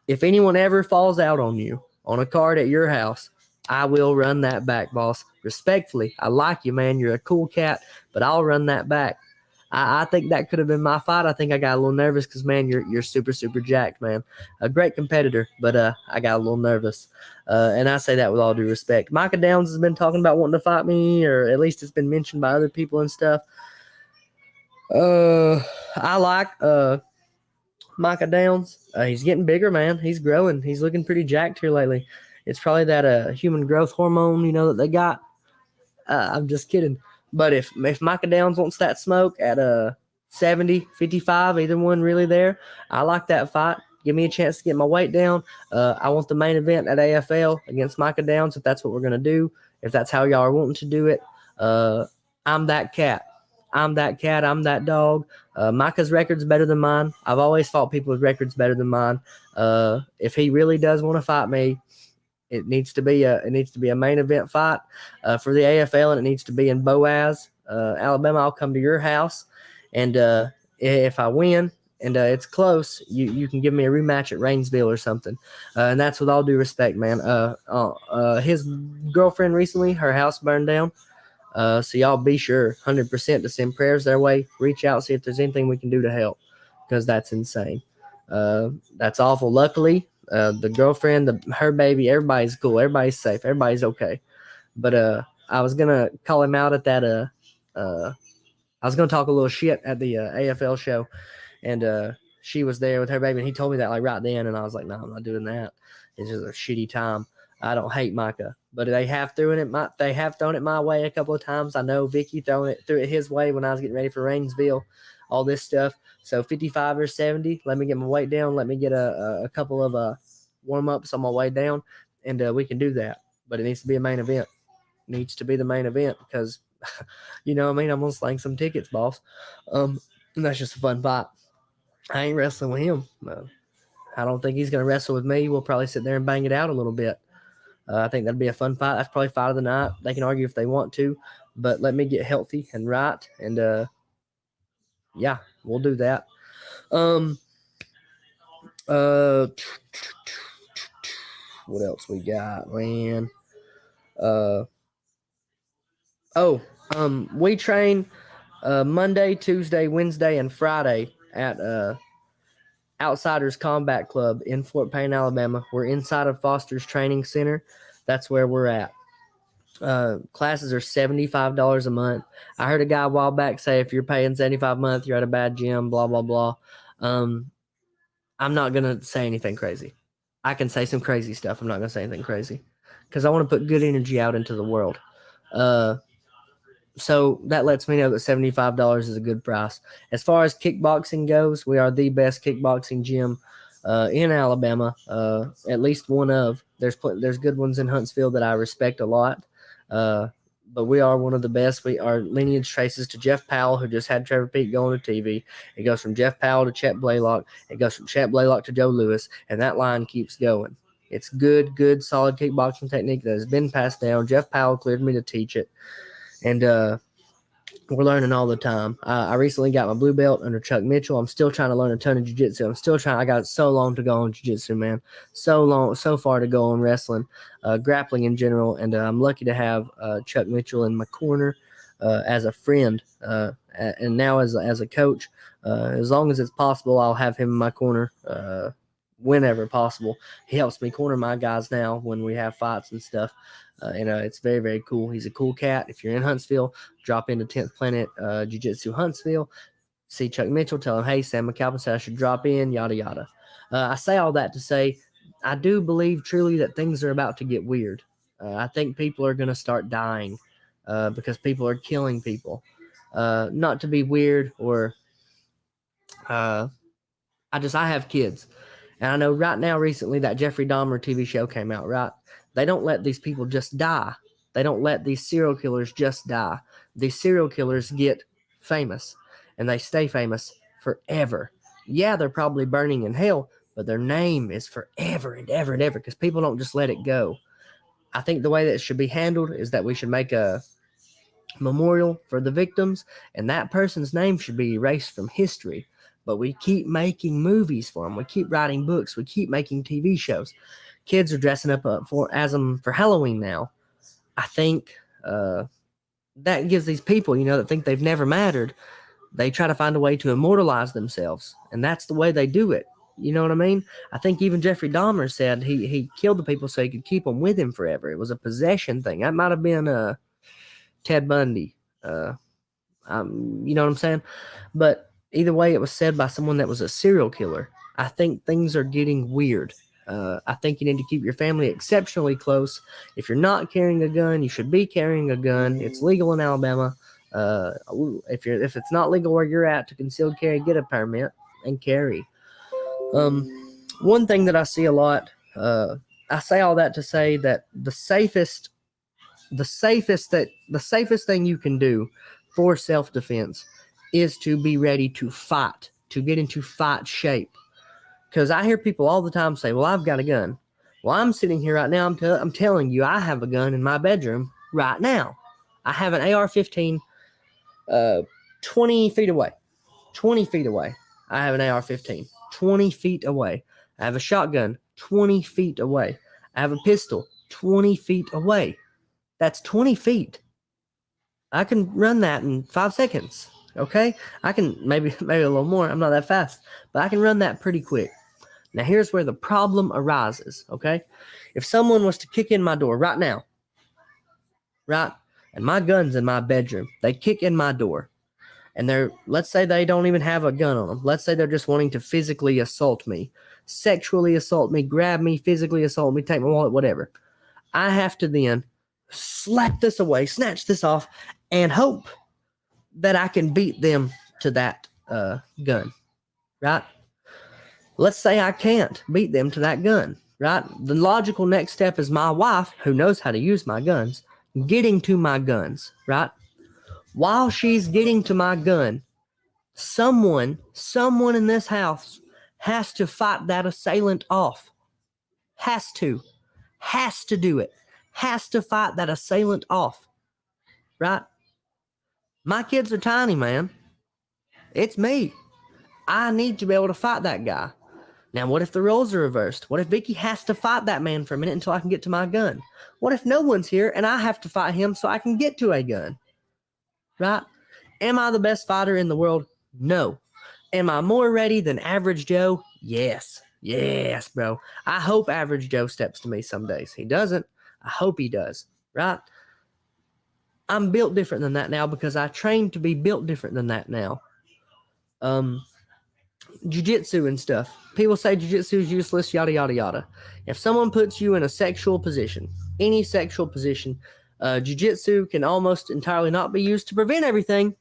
If anyone ever falls out on you on a card at your house, I will run that back, boss. Respectfully, I like you, man. You're a cool cat, but I'll run that back. I think that could have been my fight. I think I got a little nervous because, man, you're super, super jacked, man. A great competitor, but I got a little nervous. And I say that with all due respect. Micah Downs has been talking about wanting to fight me, or at least it's been mentioned by other people and stuff. I like Micah Downs. He's getting bigger, man. He's growing. He's looking pretty jacked here lately. It's probably that human growth hormone, that they got. I'm just kidding. But if Micah Downs wants that smoke at 70, 55, either one really there, I like that fight. Give me a chance to get my weight down. I want the main event at AFL against Micah Downs if that's what we're going to do, if that's how y'all are wanting to do it. I'm that cat. I'm that dog. Micah's record's better than mine. I've always fought people with records better than mine. If he really does want to fight me, it needs to be a main event fight for the AFL, and it needs to be in Boaz, Alabama. I'll come to your house, and if I win and it's close, you can give me a rematch at Rainsville or something. And that's with all due respect, man. His girlfriend recently, her house burned down. So y'all be sure 100% to send prayers their way. Reach out, see if there's anything we can do to help, because that's insane. That's awful. Luckily, the girlfriend, her baby, everybody's cool. Everybody's safe. Everybody's okay. But I was going to call him out at that. I was going to talk a little shit at the AFL show. And she was there with her baby. And he told me that right then. And I was like, no, I'm not doing that. It's just a shitty time. I don't hate Micah, but they have thrown it my way a couple of times. I know Vicky threw it his way when I was getting ready for Rainsville, all this stuff. So 55 or 70, let me get my weight down. Let me get a couple of warm-ups on my way down, and we can do that. But it needs to be a main event. It needs to be the main event because, I'm going to slang some tickets, boss. And that's just a fun fight. I ain't wrestling with him. I don't think he's going to wrestle with me. We'll probably sit there and bang it out a little bit. I think that'd be a fun fight. That's probably fight of the night. They can argue if they want to, but let me get healthy and right. And, yeah, we'll do that. What else we got, man? We train Monday, Tuesday, Wednesday, and Friday at Outsiders Combat Club in Fort Payne, Alabama. We're inside of Foster's Training Center. That's where we're at. Classes are $75 a month. I heard a guy a while back say if you're paying $75 a month, you're at a bad gym, blah, blah, blah. I'm not going to say anything crazy. I can say some crazy stuff. I'm not going to say anything crazy because I want to put good energy out into the world. So that lets me know that $75 is a good price. As far as kickboxing goes, we are the best kickboxing gym in Alabama, at least one of. There's good ones in Huntsville that I respect a lot. but we are one of the best. Our lineage traces to Jeff Powell, who just had Trevor Peete go on to TV. It goes from Jeff Powell to Chet Blaylock. It goes from Chet Blaylock to Joe Louis, and that line keeps going. It's good, solid kickboxing technique that has been passed down. Jeff Powell cleared me to teach it, and we're learning all the time. I recently got my blue belt under Chuck Mitchell. I'm still trying to learn a ton of jiu-jitsu. I got so long to go on jiu-jitsu, man. So far to go on wrestling, grappling in general, and I'm lucky to have Chuck Mitchell in my corner as a friend, and now as a coach. As long as it's possible, I'll have him in my corner whenever possible. He helps me corner my guys now when we have fights and stuff. It's very, very cool. He's a cool cat. If you're in Huntsville, drop into 10th Planet Jiu-Jitsu Huntsville. See Chuck Mitchell. Tell him, hey, Sam McAlpin said I should drop in, yada, yada. I say all that to say I do believe truly that things are about to get weird. I think people are going to start dying because people are killing people. Not to be weird or I have kids. And I know right now recently that Jeffrey Dahmer TV show came out, right? They don't let these people just die. They don't let these serial killers just die. These serial killers get famous, and they stay famous forever. Yeah, they're probably burning in hell, but their name is forever and ever and ever because people don't just let it go. I think the way that it should be handled is that we should make a memorial for the victims, and that person's name should be erased from history. But we keep making movies for them. We keep writing books. We keep making TV shows. Kids are dressing up for Halloween now. I think that gives these people, that think they've never mattered, they try to find a way to immortalize themselves, and that's the way they do it. You know what I mean? I think even Jeffrey Dahmer said he killed the people so he could keep them with him forever. It was a possession thing. That might have been Ted Bundy. You know what I'm saying? But either way, it was said by someone that was a serial killer. I think things are getting weird. I think you need to keep your family exceptionally close. If you're not carrying a gun, you should be carrying a gun. It's legal in Alabama. If it's not legal where you're at to concealed carry, get a permit and carry. One thing that I see a lot, I say all that to say that the safest thing you can do for self-defense is to be ready to fight, to get into fight shape. Because I hear people all the time say, well, I've got a gun. Well, I'm sitting here right now. I'm telling you, I have a gun in my bedroom right now. I have an AR-15 20 feet away. 20 feet away. I have an AR-15 20 feet away. I have a shotgun 20 feet away. I have a pistol 20 feet away. That's 20 feet. I can run that in 5 seconds. Okay? I can maybe a little more. I'm not that fast. But I can run that pretty quick. Now, here's where the problem arises, okay? If someone was to kick in my door right now, right, and my gun's in my bedroom, they kick in my door, and let's say they don't even have a gun on them. Let's say they're just wanting to physically assault me, sexually assault me, grab me, physically assault me, take my wallet, whatever. I have to then slap this away, snatch this off, and hope that I can beat them to that gun, right? Let's say I can't beat them to that gun, right? The logical next step is my wife, who knows how to use my guns, getting to my guns, right? While she's getting to my gun, someone in this house has to fight that assailant off. Has to do it. Has to fight that assailant off, right? My kids are tiny, man. It's me. I need to be able to fight that guy. Now, what if the roles are reversed? What if Vicky has to fight that man for a minute until I can get to my gun? What if no one's here and I have to fight him so I can get to a gun? Right? Am I the best fighter in the world? No. Am I more ready than Average Joe? Yes. Yes, bro. I hope Average Joe steps to me some days. He doesn't. I hope he does. Right? I'm built different than that now because I trained to be built different than that now. Jiu-jitsu and stuff. People say jiu-jitsu is useless, yada, yada, yada. If someone puts you in a sexual position, any sexual position, jiu-jitsu can almost entirely not be used to prevent everything,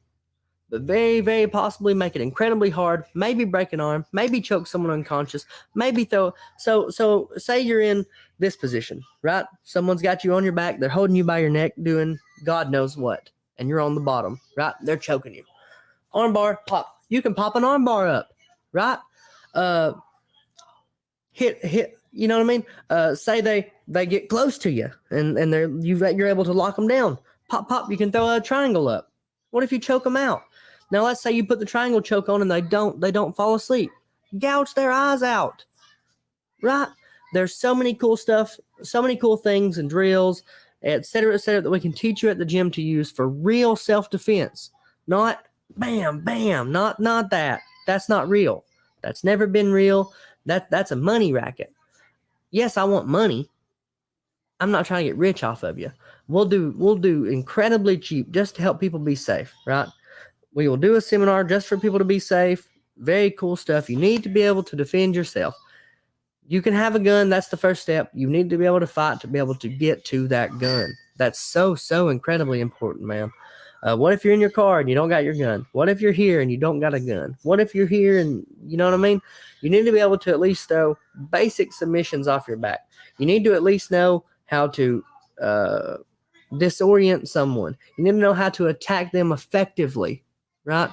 but very, very possibly make it incredibly hard, maybe break an arm, maybe choke someone unconscious, maybe throw. So say you're in this position, right? Someone's got you on your back. They're holding you by your neck doing God knows what, and you're on the bottom, right? They're choking you. Armbar, pop. You can pop an armbar up, right? Hit. You know what I mean? Say they get close to you, and you're able to lock them down. Pop. You can throw a triangle up. What if you choke them out? Now let's say you put the triangle choke on and they don't fall asleep. Gouge their eyes out, right? There's so many cool stuff, so many cool things and drills, et cetera, that we can teach you at the gym to use for real self-defense. Not bam, not that. That's not real. That's never been real. That's a money racket. Yes, I want money. I'm not trying to get rich off of you. We'll do incredibly cheap just to help people be safe, right? We will do a seminar just for people to be safe. Very cool stuff. You need to be able to defend yourself. You can have a gun. That's the first step. You need to be able to fight to be able to get to that gun. That's so incredibly important, man. What if you're in your car and you don't got your gun? What if you're here and you don't got a gun? What if you're here and you know what I mean? You need to be able to at least throw basic submissions off your back. You need to at least know how to disorient someone. You need to know how to attack them effectively, right?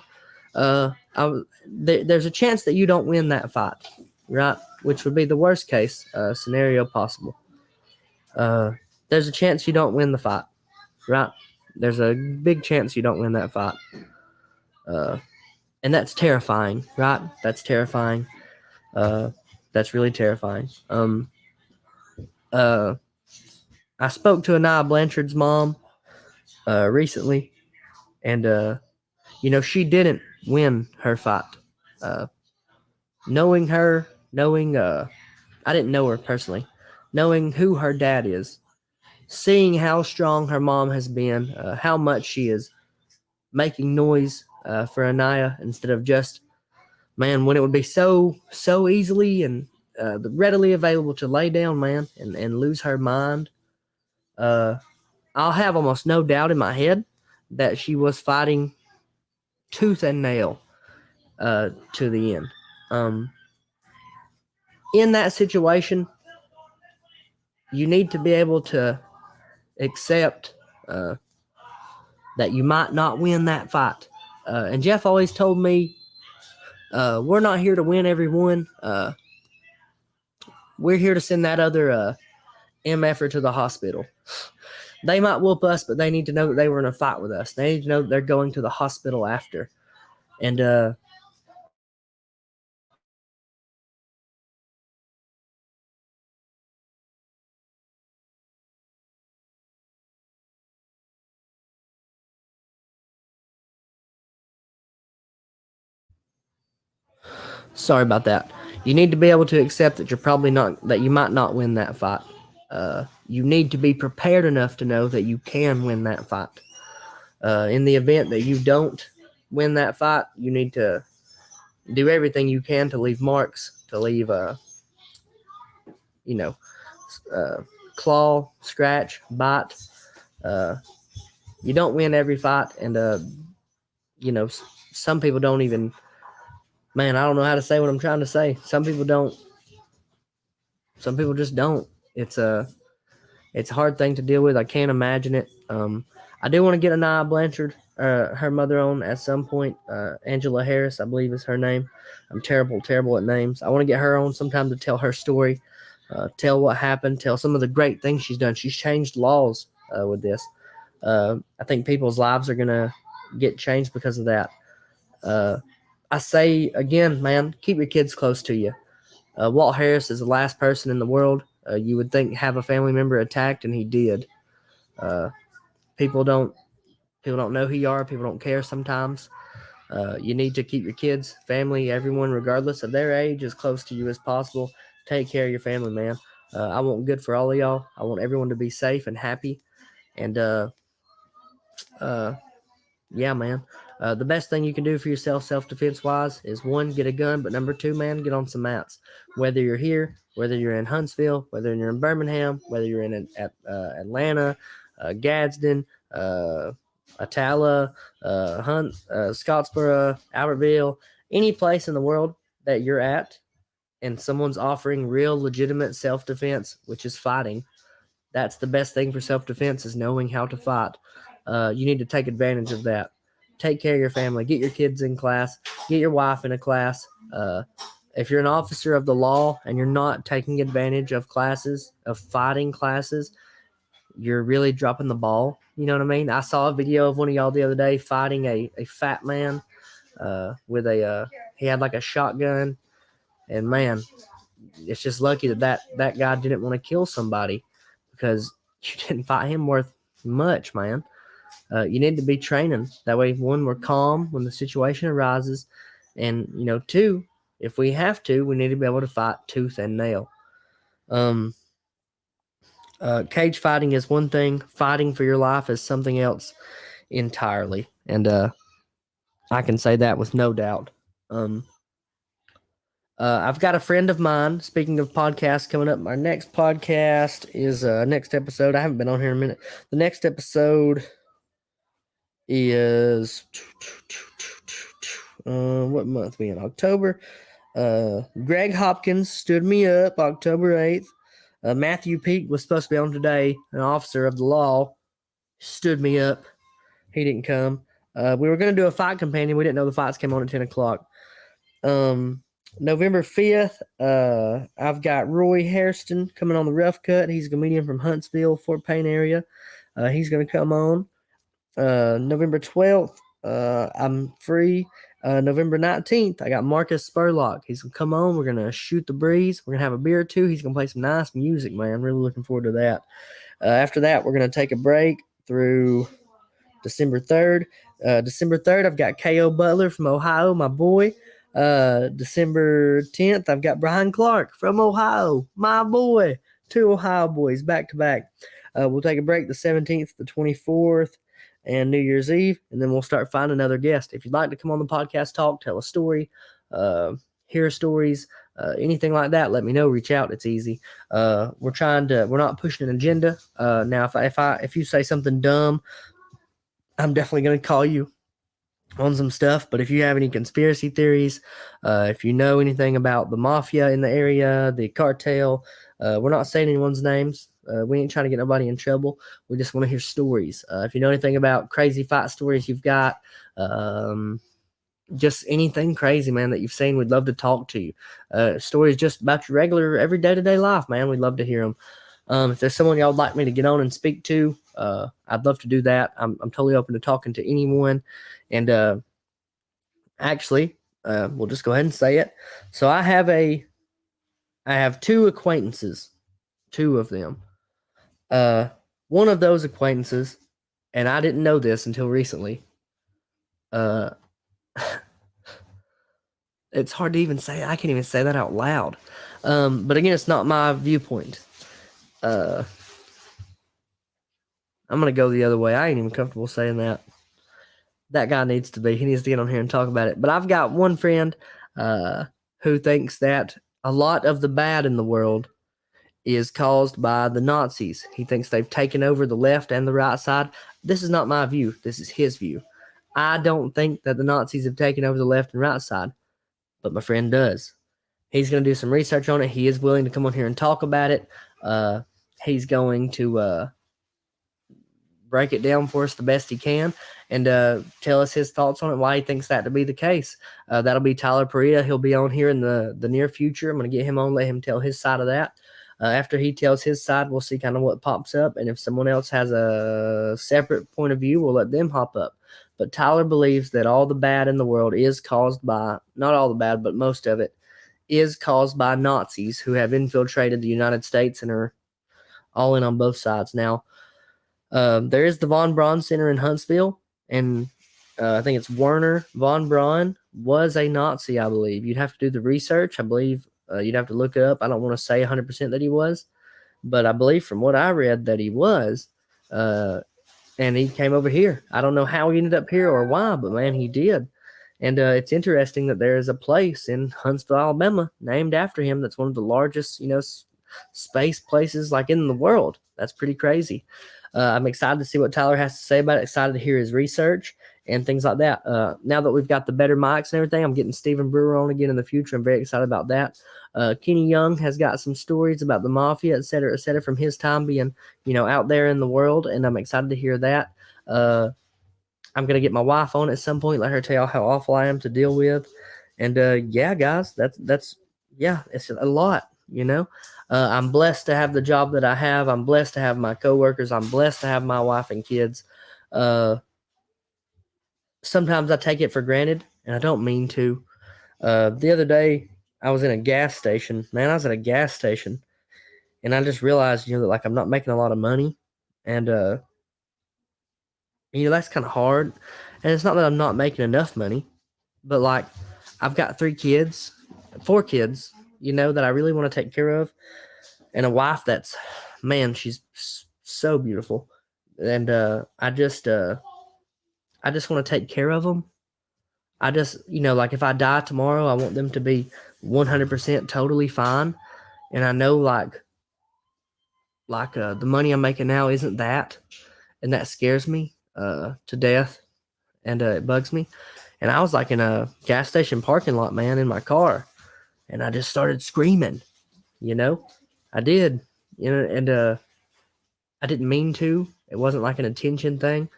There's a chance that you don't win that fight, right? Which would be the worst case scenario possible. There's a chance you don't win the fight, right? There's a big chance you don't win that fight. And that's terrifying, right? That's terrifying. That's really terrifying. I spoke to Anaya Blanchard's mom recently, and she didn't win her fight. Knowing her, I didn't know her personally, knowing who her dad is, seeing how strong her mom has been, how much she is making noise for Anaya instead of just, man, when it would be so easily and readily available to lay down, man, and lose her mind. I'll have almost no doubt in my head that she was fighting tooth and nail to the end. In that situation, you need to be able to accept that you might not win that fight. And Jeff always told me, we're not here to win every one. We're here to send that other MFer to the hospital. They might whoop us, but they need to know that they were in a fight with us. They need to know that they're going to the hospital after. And sorry about that. You need to be able to accept that you might not win that fight. You need to be prepared enough to know that you can win that fight. In the event that you don't win that fight, you need to do everything you can to leave marks, to leave, claw, scratch, bite. You don't win every fight, and some people don't even. Man, I don't know how to say what I'm trying to say. Some people don't. Some people just don't. It's a hard thing to deal with. I can't imagine it. I do want to get Anaya Blanchard, her mother, on at some point. Angela Harris, I believe is her name. I'm terrible at names. I want to get her on sometime to tell her story, tell what happened, tell some of the great things she's done. She's changed laws with this. I think people's lives are going to get changed because of that. I say again, man, keep your kids close to you. Walt Harris is the last person in the world you would think have a family member attacked, and he did. People don't know who you are. People don't care sometimes. You need to keep your kids, family, everyone, regardless of their age, as close to you as possible. Take care of your family, man. I want good for all of y'all. I want everyone to be safe and happy. And yeah, man. The best thing you can do for yourself, self-defense wise, is one, get a gun, but number two, man, get on some mats. Whether you're here, whether you're in Huntsville, whether you're in Birmingham, whether you're in Atlanta, Gadsden, Attala, Scottsboro, Albertville, any place in the world that you're at, and someone's offering real, legitimate self-defense, which is fighting. That's the best thing for self-defense, is knowing how to fight. you need to take advantage of that. Take care of your family. Get your kids in class. Get your wife in a class. If you're an officer of the law and you're not taking advantage of classes, of fighting classes, you're really dropping the ball. You know what I mean? I saw a video of one of y'all the other day fighting a fat man with he had like a shotgun. And man, it's just lucky that guy didn't want to kill somebody, because you didn't fight him worth much, man. You need to be training. That way, one, we're calm when the situation arises. And, two, if we have to, we need to be able to fight tooth and nail. Cage fighting is one thing. Fighting for your life is something else entirely. And I can say that with no doubt. I've got a friend of mine, speaking of podcasts coming up, our next podcast is next episode. I haven't been on here in a minute. The next episode is what month we in? October. Greg Hopkins stood me up October 8th. Matthew Peak was supposed to be on today, an officer of the law, stood me up. He didn't come. We were going to do a fight companion. We didn't know the fights came on at 10 o'clock. November 5th, I've got Roy Hairston coming on the Rough Cut. He's a comedian from Huntsville, Fort Payne area. He's going to come on. November 12th, I'm free. November 19th, I got Marcus Spurlock. He's going to come on. We're going to shoot the breeze. We're going to have a beer or two. He's going to play some nice music, man. I'm really looking forward to that. After that, we're going to take a break through December 3rd. December 3rd, I've got K.O. Butler from Ohio, my boy. December 10th, I've got Brian Clark from Ohio, my boy. 2 Ohio boys back to back. We'll take a break the 17th, the 24th, and New Year's Eve, and then we'll start finding another guest. If you'd like to come on the podcast, talk, tell a story, hear stories, anything like that, let me know. Reach out. It's easy. We're not pushing an agenda. Now, if you say something dumb, I'm definitely going to call you on some stuff. But if you have any conspiracy theories, if you know anything about the mafia in the area, the cartel, we're not saying anyone's names. We ain't trying to get nobody in trouble. We just want to hear stories. If you know anything about crazy fight stories you've got, just anything crazy, man, that you've seen, we'd love to talk to you. Stories just about your regular, every day-to-day life, man. We'd love to hear them. If there's someone y'all would like me to get on and speak to, I'd love to do that. I'm totally open to talking to anyone. And actually, we'll just go ahead and say it. So I have 2 acquaintances, 2 of them. One of those acquaintances, and I didn't know this until recently. It's hard to even say. I can't even say that out loud. But again, it's not my viewpoint. I'm going to go the other way. I ain't even comfortable saying that. That guy needs to be. He needs to get on here and talk about it. But I've got one friend who thinks that a lot of the bad in the world is caused by the Nazis. He thinks they've taken over the left and the right side. This is not my view. This is his view. I don't think that the Nazis have taken over the left and right side, but my friend does. He's going to do some research on it. He is willing to come on here and talk about it. He's going to break it down for us the best he can and tell us his thoughts on it, why he thinks that to be the case. That'll be Tyler Perea. He'll be on here in the near future. I'm going to get him on, let him tell his side of that. After he tells his side, we'll see kind of what pops up. And if someone else has a separate point of view, we'll let them hop up. But Tyler believes that all the bad in the world is caused by, not all the bad, but most of it, is caused by Nazis who have infiltrated the United States and are all in on both sides. Now, there is the Von Braun Center in Huntsville, and I think it's Werner von Braun was a Nazi, I believe. You'd have to do the research. I believe you'd have to look it up. I don't want to say 100% that he was, but I believe from what I read that he was, and he came over here. I don't know how he ended up here or why, but man, he did. And it's interesting that there is a place in Huntsville, Alabama, named after him. That's one of the largest, space places like in the world. That's pretty crazy. I'm excited to see what Tyler has to say about it. Excited to hear his research and things like that. Now that we've got the better mics and everything, I'm getting Stephen Brewer on again in the future. I'm very excited about that. Kenny Young has got some stories about the mafia, et cetera, from his time being, out there in the world, and I'm excited to hear that. I'm gonna get my wife on at some point, let her tell y'all how awful I am to deal with. And yeah, guys, that's yeah, it's a lot, you know. I'm blessed to have the job that I have. I'm blessed to have my coworkers. I'm blessed to have my wife and kids. Uh, Sometimes I take it for granted, and I don't mean to. The other day, I was in a gas station. Man, I was at a gas station, and I just realized, that like I'm not making a lot of money, and that's kind of hard. And it's not that I'm not making enough money, but like I've got 4 kids, that I really want to take care of, and a wife that's, man, she's so beautiful, and I just want to take care of them. I just, like if I die tomorrow, I want them to be 100% totally fine, and I know the money I'm making now isn't that, and that scares me to death, and it bugs me. And I was like in a gas station parking lot, man, in my car, and I just started screaming. I did, and I didn't mean to. It wasn't like an attention thing.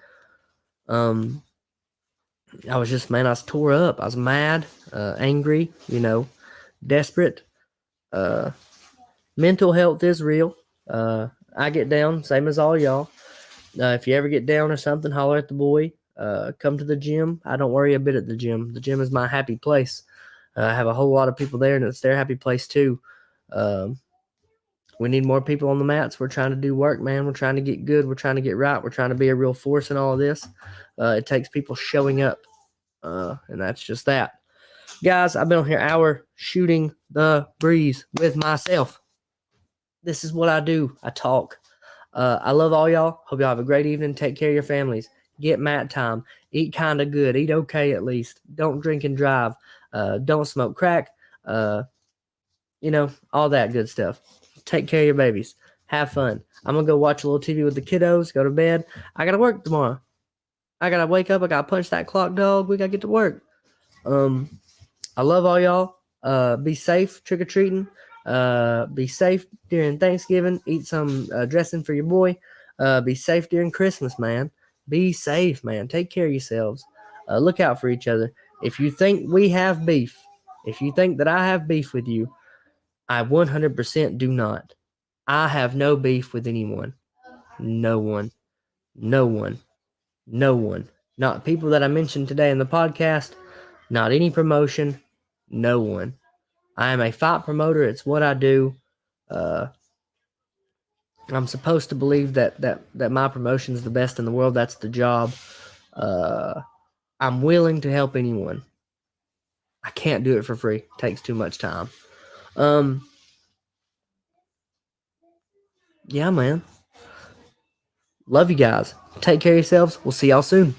I was just, man, I was tore up. I was mad, angry, desperate. Mental health is real. I get down, same as all y'all. If you ever get down or something, holler at the boy. Come to the gym. I don't worry a bit at the gym. The gym is my happy place. I have a whole lot of people there, and it's their happy place too. We need more people on the mats. We're trying to do work, man. We're trying to get good. We're trying to get right. We're trying to be a real force in all of this. It takes people showing up, and that's just that. Guys, I've been on here an hour shooting the breeze with myself. This is what I do. I talk. I love all y'all. Hope y'all have a great evening. Take care of your families. Get mat time. Eat kind of good. Eat okay at least. Don't drink and drive. Don't smoke crack. All that good stuff. Take care of your babies. Have fun. I'm going to go watch a little TV with the kiddos. Go to bed. I got to work tomorrow. I got to wake up. I got to punch that clock, dog. We got to get to work. I love all y'all. Be safe trick-or-treating. Be safe during Thanksgiving. Eat some dressing for your boy. Be safe during Christmas, man. Be safe, man. Take care of yourselves. Look out for each other. If you think we have beef, if you think that I have beef with you, I 100% do not. I have no beef with anyone. No one. No one. No one. Not people that I mentioned today in the podcast. Not any promotion. No one. I am a fight promoter. It's what I do. I'm supposed to believe that my promotion is the best in the world. That's the job. I'm willing to help anyone. I can't do it for free. It takes too much time. Yeah, man. Love you guys. Take care of yourselves. We'll see y'all soon.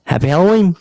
Happy Halloween.